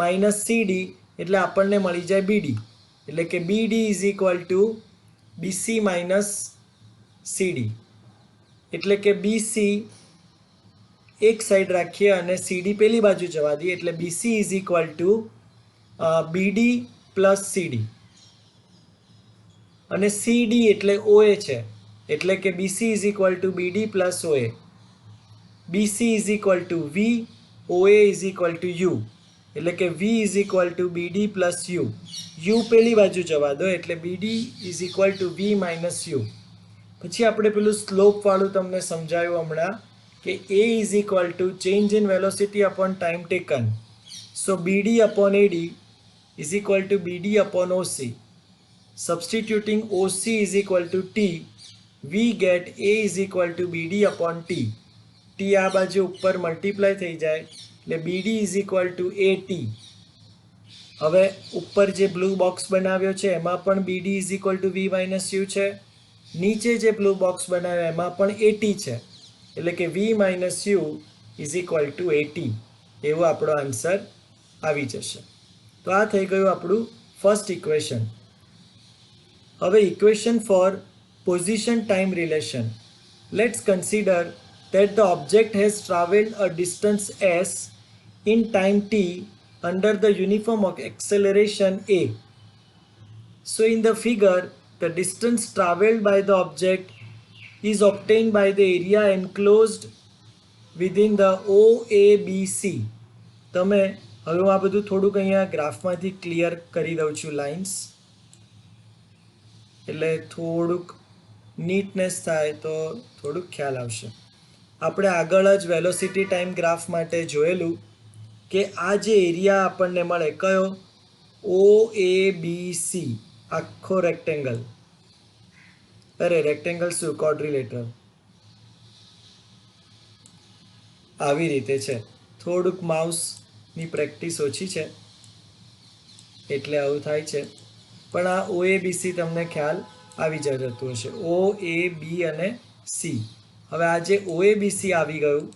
માઇનસ CD એટલે આપણને મળી જાય BD. એટલે કે BD is equal two BC minus CD. એટલે કે BC એક સાઈડ રાખીએ અને CD પેલી બાજુ જવા દઈએ એટલે BC is equal two BD plus CD. અને CD એટલે OA છે એટલે કે BC is equal two BD plus OA. BC is equal to V, OA is equal two U એટલે કે V is equal two BD plus U. U પેલી બાજુ જવા દો એટલે BD is equal to V minus U. પછી આપણે પેલું સ્લોપવાળું તમને સમજાયું હમણાં કે A is equal to change in velocity upon time taken. So BD upon AD is equal two BD upon OC. Substituting OC is equal to T, we get A is equal to BD upon T. T આ બાજુ ઉપર multiply થઈ જાય એટલે BD is equal to AT. હવે ઉપર જે blue box બનાવ્યો છે એમાં પણ BD is equal to V minus U છે. નીચે જે બ્લુ બોક્સ બનાવ્યો એમાં પણ AT છે એટલે કે V minus U is equal to AT. એવો આપણો આન્સર આવી જશે. તો આ થઈ ગયું આપણું ફર્સ્ટ ઇક્વેશન. હવે equation for position time relation. Let's consider that the object has traveled a distance s in time t under the uniform acceleration a. So in the figure, the distance traveled by the object is obtained by the area enclosed within the OABC. તમે હવે હું આ બધું થોડુંક અહીંયા ગ્રાફમાંથી clear કરી દઉં છું લાઇન્સ, એટલે થોડુંક નીટનેસ થાય તો થોડુંક ખ્યાલ આવશે. આપણે આગળ જ વેલોસિટી ટાઈમ ગ્રાફ માટે જોયેલું કે આ જે એરિયા આપણને મળે કયો? OABC, આખો રેક્ટેંગલ. અરે રેક્ટેંગલ શું, ક્વોડ્રિલેટરલ. આવી રીતે છે. થોડુંક માઉસની પ્રેક્ટિસ ઓછી છે એટલે આવું થાય છે. પણ આ OABC તમને ખ્યાલ આવી જતું હશે. OAB અને C. હવે આ જે OABC આવી ગયું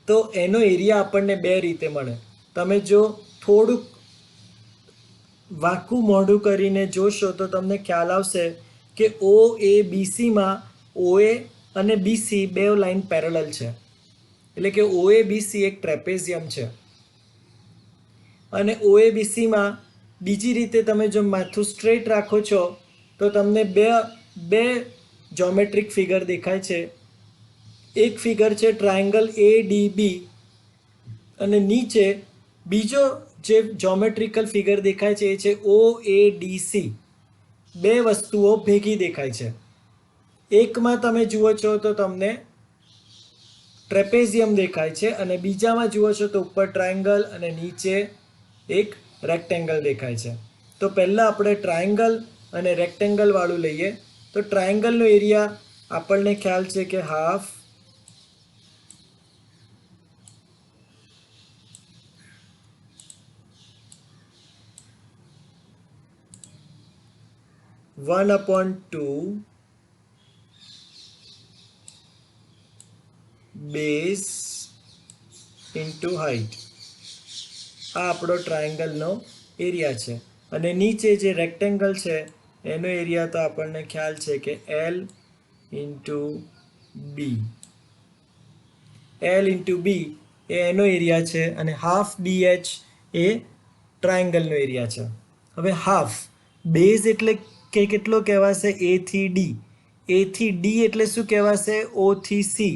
તો એનો એરિયા આપણને બે રીતે મળે. તમે જો થોડુંક વાંકું મોઢું કરીને જોશો તો તમને ખ્યાલ આવશે કે OABCમાં OA અને BC બે લાઈન પેરેલલ છે એટલે કે OABC એક ટ્રેપેઝિયમ છે. અને OABCમાં બીજી રીતે તમે જો માથું સ્ટ્રેટ રાખો છો તો તમને બે જ્યોમેટ્રિક ફિગર દેખાય છે. એક ફિગર છે ટ્રાયંગલ એ ડી બી અને નીચે બીજો જે જોમેટ્રિકલ ફિગર દેખાય છે એ છે ઓ એ ડી સી. બે વસ્તુઓ ભેગી દેખાય છે. એકમાં તમે જુઓ છો તો તમને ટ્રેપેઝિયમ દેખાય છે અને બીજામાં જુઓ છો તો ઉપર ટ્રાયંગલ અને નીચે એક રેક્ટેંગલ દેખાય છે. તો પહેલાં આપણે ટ્રાયંગલ અને રેક્ટેંગલ વાળું લઈએ. તો ટ્રાયંગલનો એરિયા આપણને ખ્યાલ છે કે half one upon two base into height. આ આપણો ટ્રાયંગલનો એરિયા છે. અને નીચે જે રેક્ટેંગલ છે એનો એરિયા તો આપણને ખ્યાલ છે કે L into B. L into B એ એનો એરિયા છે અને હાફ બી એચ એ ટ્રાયંગલનો એરિયા છે. હવે હાફ બેઝ એટલે કે કેટલો કહેવાશે એ થી ડી. એ થી ડી એટલે શું કહેવાશે ઓ થી સી.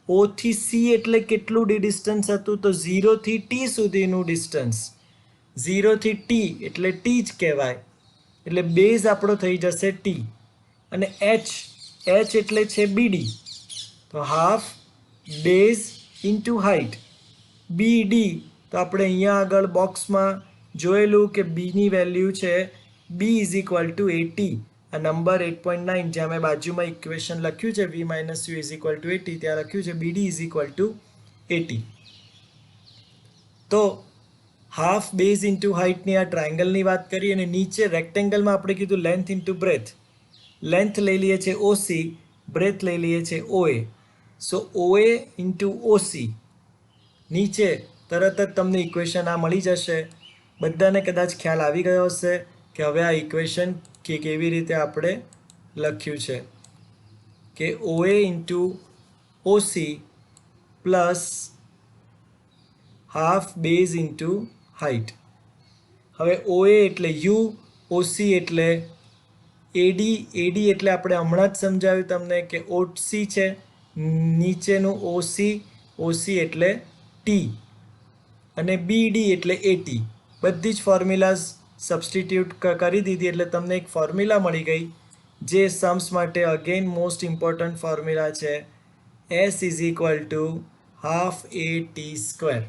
ઓ થી સી એટલે કેટલું ડિસ્ટન્સ હતું તો 0 થી ટી સુધીનું ડિસ્ટન્સ. 0 થી ટી એટલે ટી જ કહેવાય. એટલે બેઝ આપણો થઈ જશે ટી. અને એચ એટલે છે બીડી. તો half base into height B D. તો આપણે અહીંયા આગળ બોક્સમાં જોયેલું કે બીની વેલ્યુ છે બી ઇઝ ઇક્વલ ટુ 80. આ નંબર 8.9 જ્યાં મેં બાજુમાં ઇક્વેશન લખ્યું છે v minus you is equal two 80 ત્યાં લખ્યું છે બીડી ઇઝ ઇક્વલ ટુ 80. તો હાફ બેઝ ઇન્ટુ હાઇટની આ ટ્રાયંગલની વાત કરી અને નીચે રેક્ટેંગલમાં આપણે કીધું લેન્થ ઇન્ટુ બ્રેથ. લેન્થ લઈ લઈએ છીએ ઓસી, બ્રેથ લઈ લઈએ છીએ ઓએ. સો ઓએ ઇન્ટુ ઓસી. નીચે તરત જ તમને ઇક્વેશન આ મળી જશે. બધાને કદાચ ખ્યાલ આવી ગયો હશે કે હવે આ ઇક્વેશન કે કેવી રીતે આપણે લખ્યું છે કે OA into OC plus half base into height. હવે ઓએ એટલે યુ, ઓસી એટલે એડી. એડી એટલે આપણે હમણાં જ સમજાવ્યું તમને કે ઓસી છે, નીચેનું ઓસી, ઓસી એટલે ટી અને બીડી એટલે એટી. બધી જ ફોર્મ્યુલાઝ સબસ્ટિટ્યૂટ કરી દીધી એટલે તમને એક ફોર્મ્યુલા મળી ગઈ જે સમ્સ માટે અગેન મોસ્ટ ઇમ્પોર્ટન્ટ ફોર્મ્યુલા છે S is equal to half A T square.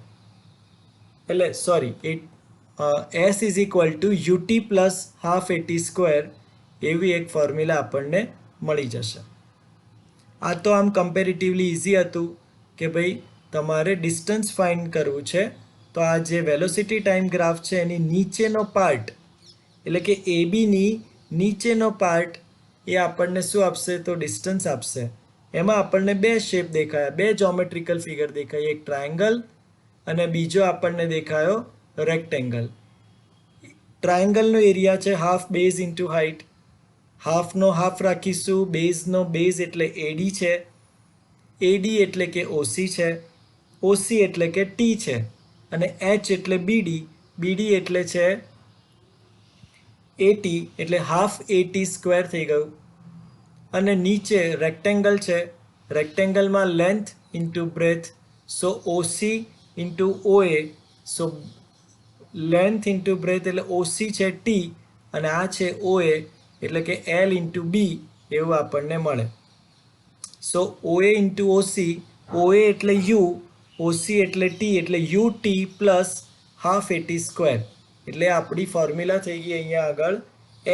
એટલે sorry S is equal to UT plus half at square એવી એક ફોર્મ્યુલા આપણને મળી જશે. આ તો આમ કમ્પેરેટિવલી ઇઝી હતું કે ભાઈ તમારે ડિસ્ટન્સ ફાઇન્ડ કરવું છે. તો આ જે વેલોસિટી ટાઈમ ગ્રાફ છે એની નીચેનો પાર્ટ એટલે કે એ બીની નીચેનો પાર્ટ એ આપણને શું આપશે તો ડિસ્ટન્સ આપશે. એમાં આપણને બે શેપ દેખાયા, બે જોમેટ્રિકલ ફિગર દેખાઈ, એક ટ્રાયંગલ અને બીજો આપણને દેખાયો રેક્ટેંગલ. ટ્રાયંગલનો એરિયા છે હાફ બેઝ ઇન્ટુ હાઇટ. હાફનો હાફ રાખીશું, બેઝનો બેઝ એટલે એડી છે, એડી એટલે કે ઓસી છે, ઓસી એટલે કે ટી છે અને એચ એટલે બીડી, બીડી એટલે છે એટી એટલે હાફ એટી સ્ક્વેર થઈ ગયું. અને નીચે રેક્ટેંગલ છે, રેક્ટેંગલમાં લેન્થ ઇન્ટુ બ્રેથ. સો ઓસી ઇન્ટુ ઓએ. સો લેન્થ ઇન્ટુ બ્રેથ એટલે ઓસી છે ટી અને આ છે ઓએ એટલે કે એલ ઇન્ટુ બી એવું આપણને મળે. સો ઓએ ઇન્ટુ ઓસી, ઓએ એટલે યુ, ઓસી એટલે ટી એટલે U T plus half at square. એટલે આપણી ફોર્મ્યુલા થઈ ગઈ અહીંયા આગળ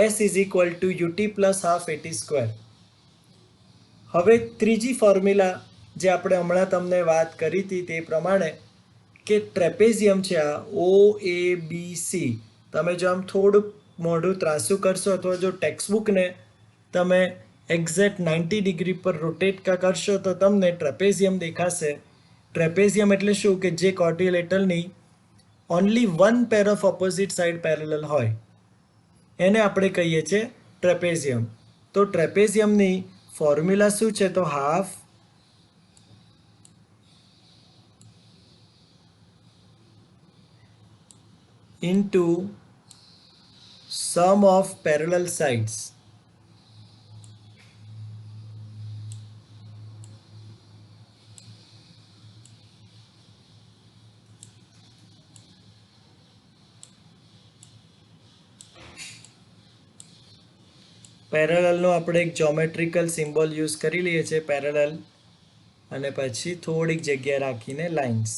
S is equal to UT plus half at square. હવે ત્રીજી ફોર્મ્યુલા જે આપણે હમણાં તમને વાત કરી હતી તે પ્રમાણે કે ટ્રેપેઝિયમ છે આ ઓ એ બી સી. તમે જો આમ થોડુંક મોઢું ત્રાસું કરશો અથવા જો ટેક્સ્ટબુકને તમે એક્ઝેક્ટ 90 ડિગ્રી પર રોટેટ કરશો તો તમને ટ્રેપેઝિયમ દેખાશે. ટ્રેપેઝિયમ એટલે શું કે જે ક્વોડ્રિલેટરલની only one pair of opposite side parallel હોય એને આપણે કહીએ છીએ ટ્રેપેઝિયમ. તો ટ્રેપેઝિયમની ફોર્મ્યુલા શું છે તો half into sum of parallel sides. પેરેલલનો આપણે એક જ્યોમેટ્રિકલ સિમ્બોલ યુઝ કરી લઈએ છીએ, પેરેલલ, અને પછી થોડીક જગ્યા રાખીને લાઇન્સ.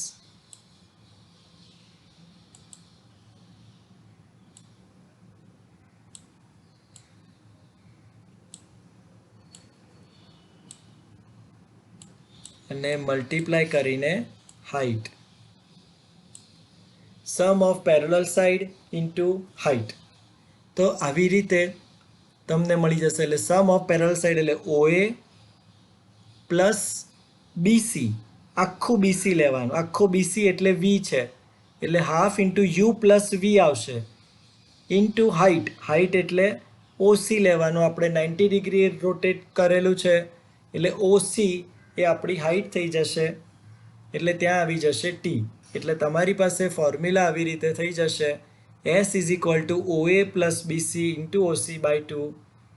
અને મલ્ટીપ્લાય કરીને height. Sum of parallel side into height. તો આવી રીતે તમને મળી જશે. એટલે સમ ઓફ પેરેલલ સાઈડ એટલે OA પ્લસ BC, આખું BC લેવાનું. આખું BC એટલે V છે, એટલે half into U plus V આવશે, ઇન્ટુ હાઇટ. હાઇટ એટલે OC લેવાનું. આપણે 90 ડિગ્રી રોટેટ કરેલું છે એટલે OC એ આપણી હાઇટ થઈ જશે, એટલે ત્યાં આવી જશે T. એટલે તમારી પાસે ફોર્મ્યુલા આવી રીતે થઈ જશે, S is equal to OA plus BC into OC by 2.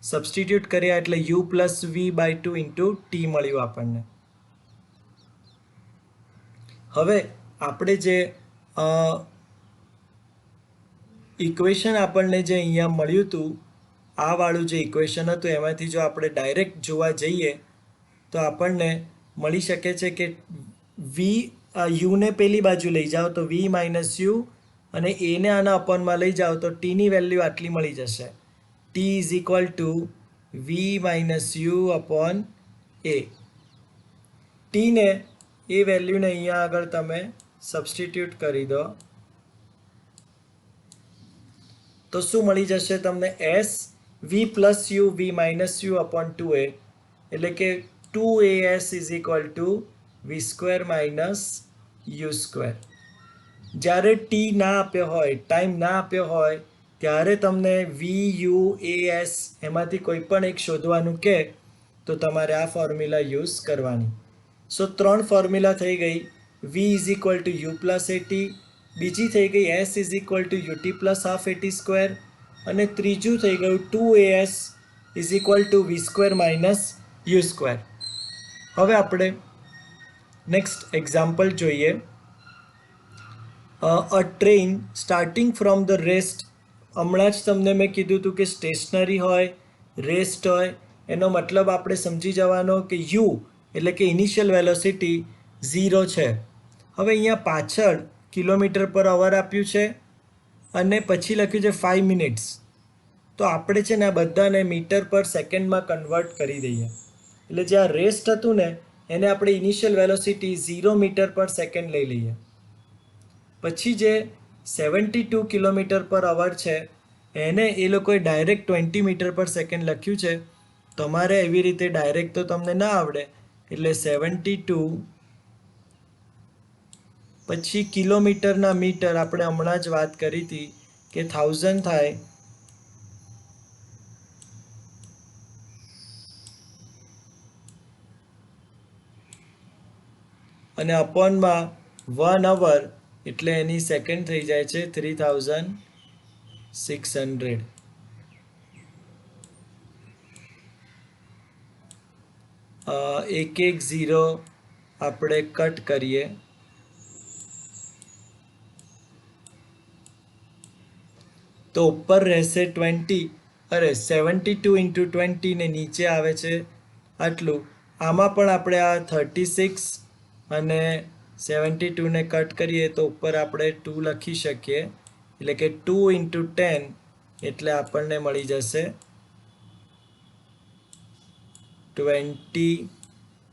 Substitute કર્યા એટલે U plus V by 2 into T મળ્યું આપણને. હવે આપણે જે ઇક્વેશન આપણને જે અહીંયા મળ્યું હતું, આ વાળું જે ઇક્વેશન હતું, એમાંથી જો આપણે ડાયરેક્ટ જોવા જઈએ તો આપણને મળી શકે છે કે યુને પેલી બાજુ લઈ જાઓ તો V માઇનસ યુ, અને એને આના અપોનમાં લઈ જાઓ તો ટીની વેલ્યુ આટલી મળી જશે. T is equal to V minus U upon A. ટીને એ વેલ્યુને અહીંયા આગળ તમે સબસ્ટિટ્યુટ કરી દો તો શું મળી જશે તમને? S V plus you V minus U upon 2A, એટલે કે 2AS is equal to V square minus u square. જ્યારે ટી ના આપ્યો હોય, ટાઈમ ના આપ્યો હોય, ત્યારે તમને VUAS એમાંથી કોઈ પણ એક શોધવાનું કહે તો તમારે આ ફોર્મ્યુલા યુઝ કરવાની. સો 3 ફોર્મ્યુલા થઈ ગઈ. V is equal to U plus A T, બીજી થઈ ગઈ S is equal to UT plus half at square, અને ત્રીજું થઈ ગયું 2AS is equal to V square minus you square. હવે આપણે નેક્સ્ટ એક્ઝામ્પલ જોઈએ. A train starting from the rest. હમણાં જ તમને મેં કીધું હતું કે સ્ટેશનરી હોય, રેસ્ટ હોય, એનો મતલબ આપણે સમજી જવાનો કે યુ એટલે કે ઇનિશિયલ વેલોસિટી 0 છે. હવે અહીંયા પાછળ કિલોમીટર પર અવર આપ્યું છે અને પછી લખ્યું છે 5 મિનિટ્સ. તો આપણે છે ને આ બધાને મીટર પર સેકન્ડમાં કન્વર્ટ કરી દઈએ. એટલે જે આ રેસ્ટ હતું ને એને આપણે initial velocity 0 metre per second લઈ લઈએ. પછી જે 72 કિલોમીટર પર અવર છે એને એ લોકોએ ડાયરેક્ટ 20 મીટર પર સેકન્ડ લખ્યું છે. તમારે એવી રીતે ડાયરેક્ટ તો તમને ના આવડે, એટલે 72 પછી કિલોમીટરના મીટર આપણે હમણાં જ વાત કરી હતી કે 1000 થાય, અને અપોનમાં 1 અવર એટલે એની સેકન્ડ થઈ જાય છે 3600. એક એક ઝીરો આપણે કટ કરીએ તો ઉપર રહેશે 20, 72 ઇન્ટુ 20 ને નીચે આવે છે આટલું. આમાં પણ આપણે આ 36 અને 72 ને કટ કરીએ તો ઉપર આપણે 2 લખી શકીએ, એટલે કે 2 ઇન્ટુ 10 એટલે આપણને મળી જશે 20.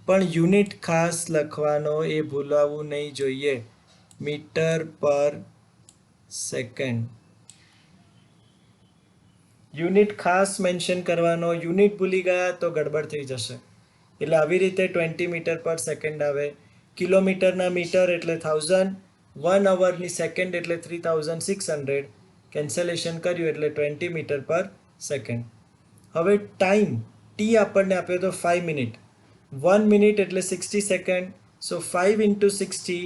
પણ યુનિટ ખાસ લખવાનો, એ ભૂલાવવું નહીં જોઈએ, મીટર પર સેકન્ડ. યુનિટ ખાસ મેન્શન કરવાનો, યુનિટ ભૂલી ગયા તો ગડબડ થઈ જશે. એટલે આવી રીતે 20 મીટર પર સેકન્ડ આવે. કિલોમીટરના મીટર એટલે 1000, 1 અવરની સેકન્ડ એટલે 3600, કેન્સલેશન કર્યું એટલે 20 મીટર પર સેકન્ડ. હવે ટાઈમ ટી આપણને આપ્યો તો 5 મિનિટ, 1 મિનિટ એટલે 60 second. So 5 into 60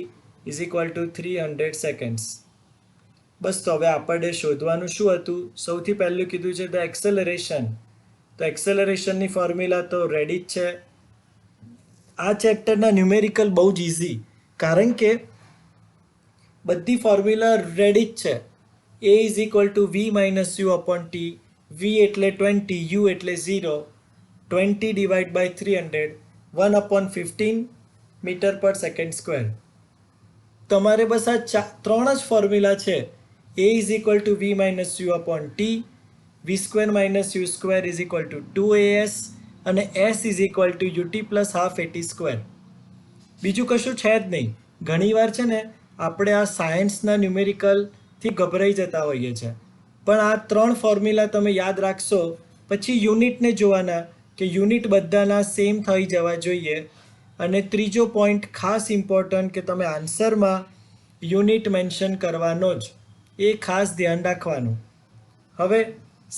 is equal to 300 seconds. બસ. તો હવે આપણે શોધવાનું શું હતું? સૌથી પહેલું કીધું છે ધ એક્સેલરેશન. તો એક્સેલરેશનની ફોર્મ્યુલા તો રેડી જ છે. આ ચેપ્ટરના ન્યુમેરિકલ બહુ જ ઇઝી, કારણ કે બધી ફોર્મ્યુલા રેડી જ છે. A is equal to V minus U upon T, v એટલે 20, u એટલે 0, 20 divide by 300, 1/15 metre per second square. તમારે બસ આ ત્રણ જ ફોર્મ્યુલા છે. a is equal to v minus U upon T, V square minus you square is equal to 2as અને s is equal to UT plus half at square. બીજું કશું છે જ નહીં. ઘણીવાર છે ને આપણે આ સાયન્સના ન્યુમેરિકલથી ગભરાઈ જતા હોઈએ છીએ, પણ આ ત્રણ ફોર્મ્યુલા તમે યાદ રાખશો પછી યુનિટને જોવાના કે યુનિટ બધાના સેમ થઈ જવા જોઈએ. અને ત્રીજો પોઈન્ટ ખાસ ઇમ્પોર્ટન્ટ કે તમે આન્સરમાં યુનિટ મેન્શન કરવાનો જ, એ ખાસ ધ્યાન રાખવાનું. હવે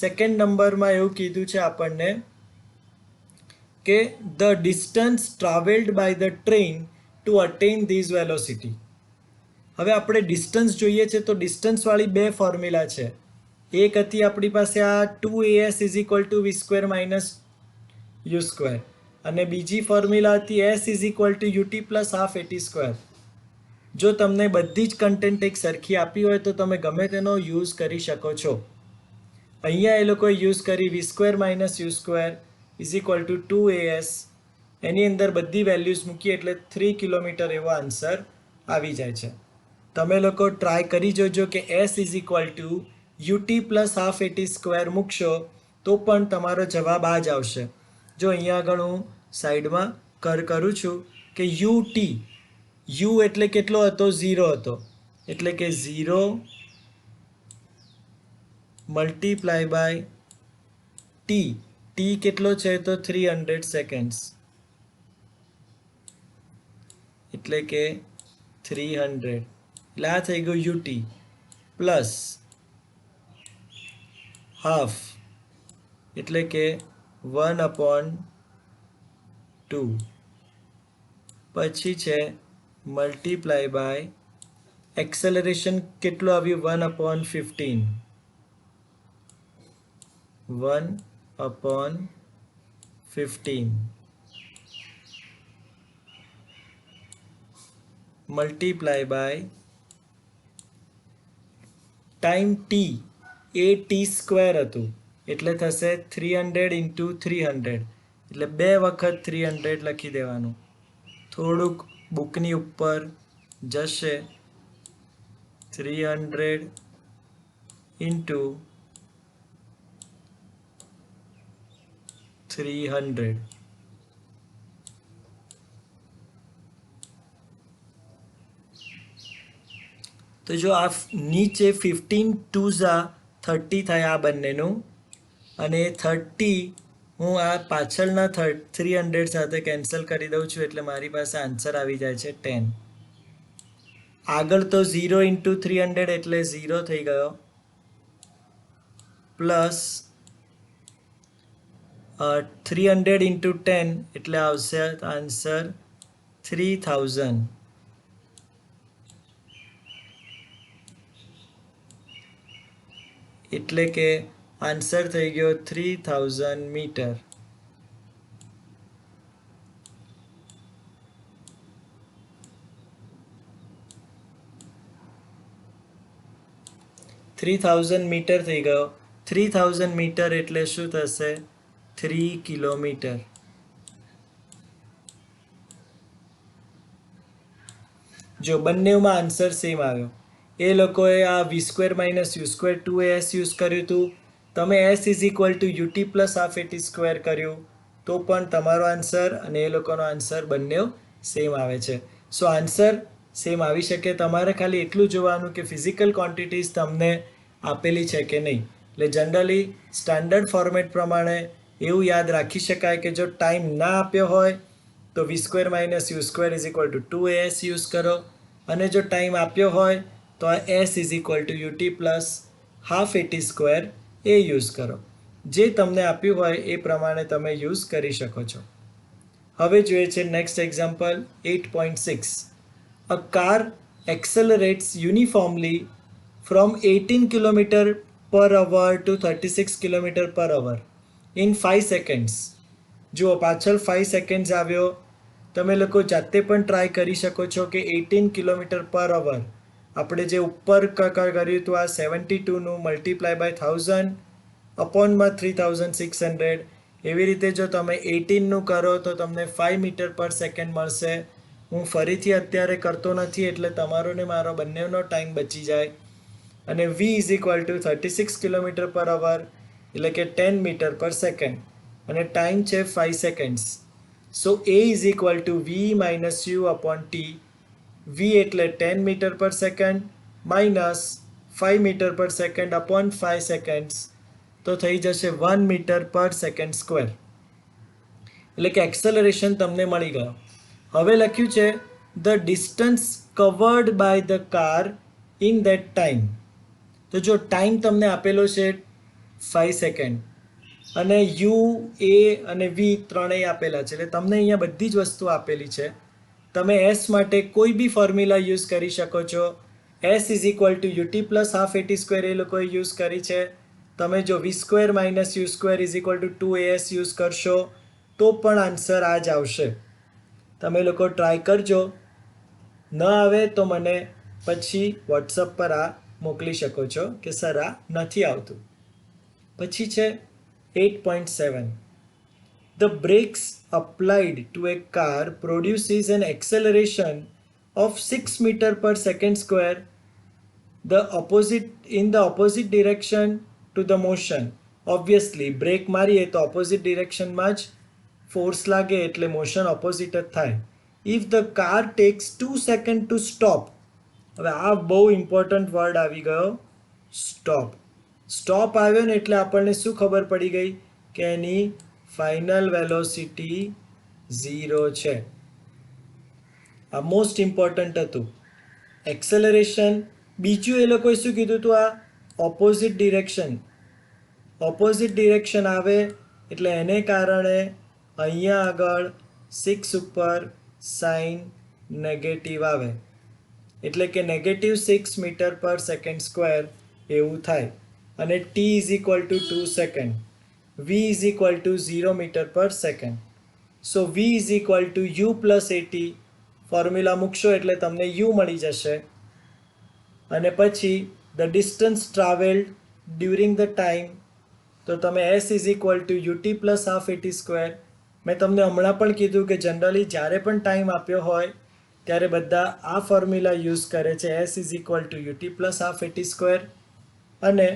સેકન્ડ નંબરમાં એવું કીધું છે આપણને કે the distance travelled by the train to attain these velocity. હવે આપણે ડિસ્ટન્સ જોઈએ છે તો ડિસ્ટન્સવાળી બે ફોર્મ્યુલા છે. એક હતી આપણી પાસે આ 2as is equal to V square minus you square, અને બીજી ફોર્મ્યુલા હતી s is equal to UT plus half at square. જો તમને બધી જ કન્ટેન્ટ એક સરખી આપી હોય તો તમે ગમે તેનો યુઝ કરી શકો છો. અહીંયા એ લોકોએ યુઝ કરી V square minus you square is equal to 2as. એની અંદર બધી વેલ્યુઝ મૂકીએ એટલે 3 કિલોમીટર એવો આન્સર આવી જાય છે. તમે લોકો ટ્રાય કરી જોજો કે s is equal to UT plus half at square મૂકશો તો પણ તમારો જવાબ આ જ આવશે. જો અહીંયા આગળ હું સાઈડમાં કરું છું કે યુટી, યુ એટલે કેટલો હતો? 0 હતો, એટલે કે 0 મલ્ટીપ્લાય બાય ટી. ટી કેટલો છે? તો 300 સેકન્ડ્સ, એટલે કે 300, એટલે આ થઈ ગયું યુટી પ્લસ હાફ, એટલે કે 1/2. પછી છે મલ્ટીપ્લાય બાય એક્સેલરેશન કેટલું આવ્યું? 1/15. 1/15 multiply by time t. A T square હતું એટલે થશે 300 ઇન્ટુ 300, એટલે 2 વખત 300 લખી દેવાનું. થોડુંક બુકની ઉપર જશે. 300 ઇન્ટુ 300. તો જો આ નીચે 15 2 30 થાય આ બંનેનું, અને 30 હું આ પાછળના 300 સાથે કેન્સલ કરી દઉં છું એટલે મારી પાસે આન્સર આવી જાય છે 10. આગળ તો 0 ઇન્ટુ 300 એટલે 0 થઈ ગયો, પ્લસ 300 ઇન્ટુ 10 એટલે આવશે આન્સર 3000. એટલે કે આન્સર થઈ ગયો 3000 મીટર. મીટર થઈ ગયો. 3000 મીટર એટલે શું થશે? 3 કિલોમીટર. જો બંનેમાં આન્સર સેમ આવ્યો. એ લોકોએ આ V square minus you square 2as use કર્યું હતું, તમે s is equal to UT plus half at square કર્યું તો પણ તમારો આન્સર અને એ લોકોનો આન્સર બંને સેમ આવે છે. સો આન્સર સેમ આવી શકે. તમારે ખાલી એટલું જોવાનું કે ફિઝિકલ ક્વોન્ટિટીઝ તમને આપેલી છે કે નહીં. એટલે જનરલી સ્ટાન્ડર્ડ ફોર્મેટ પ્રમાણે એવું યાદ રાખી શકાય કે જો ટાઈમ ના આપ્યો હોય તો V square minus you square is equal to 2as use કરો, અને જો ટાઈમ આપ્યો હોય તો આ s is equal to UT plus half at square એ યુઝ કરો. જે તમને આપ્યું હોય એ પ્રમાણે તમે યુઝ કરી શકો છો. હવે જોઈએ છે next example 8.6. A car accelerates uniformly from 18 kilometre per hour two 36 kilometre per hour in 5 seconds. જુઓ પાછળ 5 સેકન્ડ્સ આવ્યો. તમે લોકો જાતે પણ ટ્રાય કરી શકો છો કે 18 કિલોમીટર પર અવર આપણે જે ઉપર કર્યું હતું આ 72નું મલ્ટીપ્લાય બાય 1000 અપોનમાં 3600. એવી રીતે જો તમે 18નું કરો તો તમને 5 મીટર પર સેકન્ડ મળશે. હું ફરીથી અત્યારે કરતો નથી એટલે તમારો ને મારો બંનેનો ટાઈમ બચી જાય. અને v is equal two 36 kilometre per અવર એટલે કે 10 મીટર પર સેકન્ડ અને ટાઈમ છે 5 seconds. So a is equal to v minus U upon t. v એટલે 10 metre per second minus 5 metre per second upon 5 seconds તો થઈ જશે 1 metre per second square. એટલે કે એક્સેલરેશન તમને મળી ગયો. હવે લખ્યું છે the distance covered by the car in that time. તો જો ટાઈમ તમને આપેલો છે 5 સેકન્ડ અને યુ એ અને વી ત્રણેય આપેલા છે એટલે તમને અહીંયા બધી જ વસ્તુ આપેલી છે. તમે એસ માટે કોઈ બી ફોર્મ્યુલા યુઝ કરી શકો છો. S is equal to UT plus half at square એ લોકોએ યુઝ કરી છે. તમે જો V square minus you square is equal to 2as use કરશો તો પણ આન્સર આ જ આવશે. તમે લોકો ટ્રાય કરજો. ન આવે તો મને પછી વોટ્સઅપ પર આ મોકલી શકો છો કે સર આ નથી આવતું. પછી છે 8.7. The brakes applied to a car produces an acceleration of 6 meter per second square in the opposite direction to the motion. Obviously brake મારીએ તો ઓપોઝિટ ડિરેક્શનમાં જ ફોર્સ લાગે એટલે મોશન ઓપોઝિટ જ થાય. If the car tax 2 second to stop. હવે આ બહુ ઇમ્પોર્ટન્ટ વર્ડ આવી ગયો, સ્ટોપ. સ્ટોપ આવ્યો ને એટલે આપણને શું ખબર પડી ગઈ કે એની ફાઇનલ વેલોસિટી 0 છે. આ મોસ્ટ ઇમ્પોર્ટન્ટ હતું. એક્સેલરેશન બીજું એ લોકોએ શું કીધું હતું, આ ઓપોઝિટ ડિરેક્શન. ઓપોઝિટ ડિરેક્શન આવે એટલે એને કારણે અહીંયા આગળ 6 ઉપર સાઇન નેગેટિવ આવે એટલે કે -6 મીટર પર સેકન્ડ સ્ક્વેર એવું થાય. અને t is equal to 2 second. v is equal to 0 metre per second. So v is equal to U plus A T. Formula મૂકશો એટલે તમને u મળી જશે. અને પછી the distance travelled during the time તો તમે s is equal to UT plus half at square. મેં તમને હમણાં પણ કીધું કે જનરલી જ્યારે પણ ટાઈમ આપ્યો હોય ત્યારે બધા આ ફોર્મ્યુલા યુઝ કરે છે. s is equal to UT plus half at square અને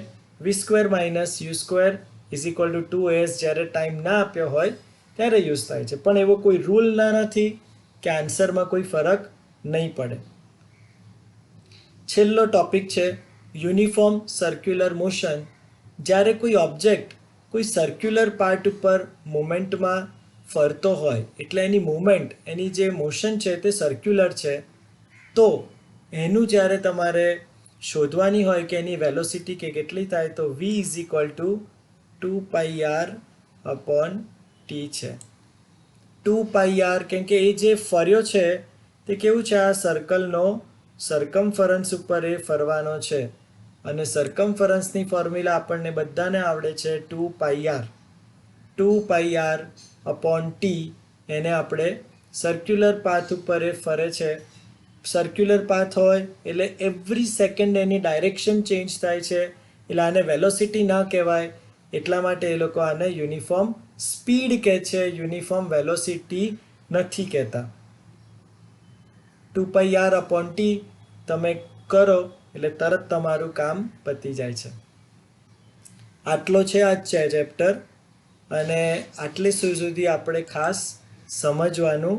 V square minus you square is equal to 2as જ્યારે ટાઈમ ના આપ્યો હોય ત્યારે યુઝ થાય છે. પણ એવો કોઈ રૂલ ના નથી કે આન્સરમાં કોઈ ફરક નહીં પડે. છેલ્લો ટોપિક છે યુનિફોર્મ સર્ક્યુલર મોશન. જ્યારે કોઈ ઓબ્જેક્ટ કોઈ સર્ક્યુલર પાર્ટ ઉપર મોમેન્ટમાં ફરતો હોય એટલે એની મૂવમેન્ટ એની જે મોશન છે તે સર્ક્યુલર છે તો એનું જ્યારે તમારે શોધવાની હોય કે એની વેલોસિટી કે કેટલી થાય તો v is equal two 2πr upon t છે. 2πr કેમ કે એ જે ફર્યો છે તે કેવું છે, આ સર્કલનો સરકમફરન્સ ઉપર એ ફરવાનો છે અને સરકમફરન્સની ફોર્મ્યુલા આપણને બધાને આવડે છે 2πr. 2πr અપોન ટી એને આપણે સર્ક્યુલર પાથ ઉપર એ ફરે છે. સર્ક્યુલર પાથ હોય એટલે એવરી સેકન્ડ એની ડાયરેક્શન ચેન્જ થાય છે એટલે આને વેલોસિટી ન કહેવાય. એટલા માટે એ લોકો આને યુનિફોર્મ સ્પીડ કહે છે, યુનિફોર્મ વેલોસિટી નથી કહેતા. 2πr અપોન ટી તમે કરો એટલે તરત તમારું કામ પતી જાય છે. આટલો છે આ ચેપ્ટર અને આટલે સુધી આપણે ખાસ સમજવાનું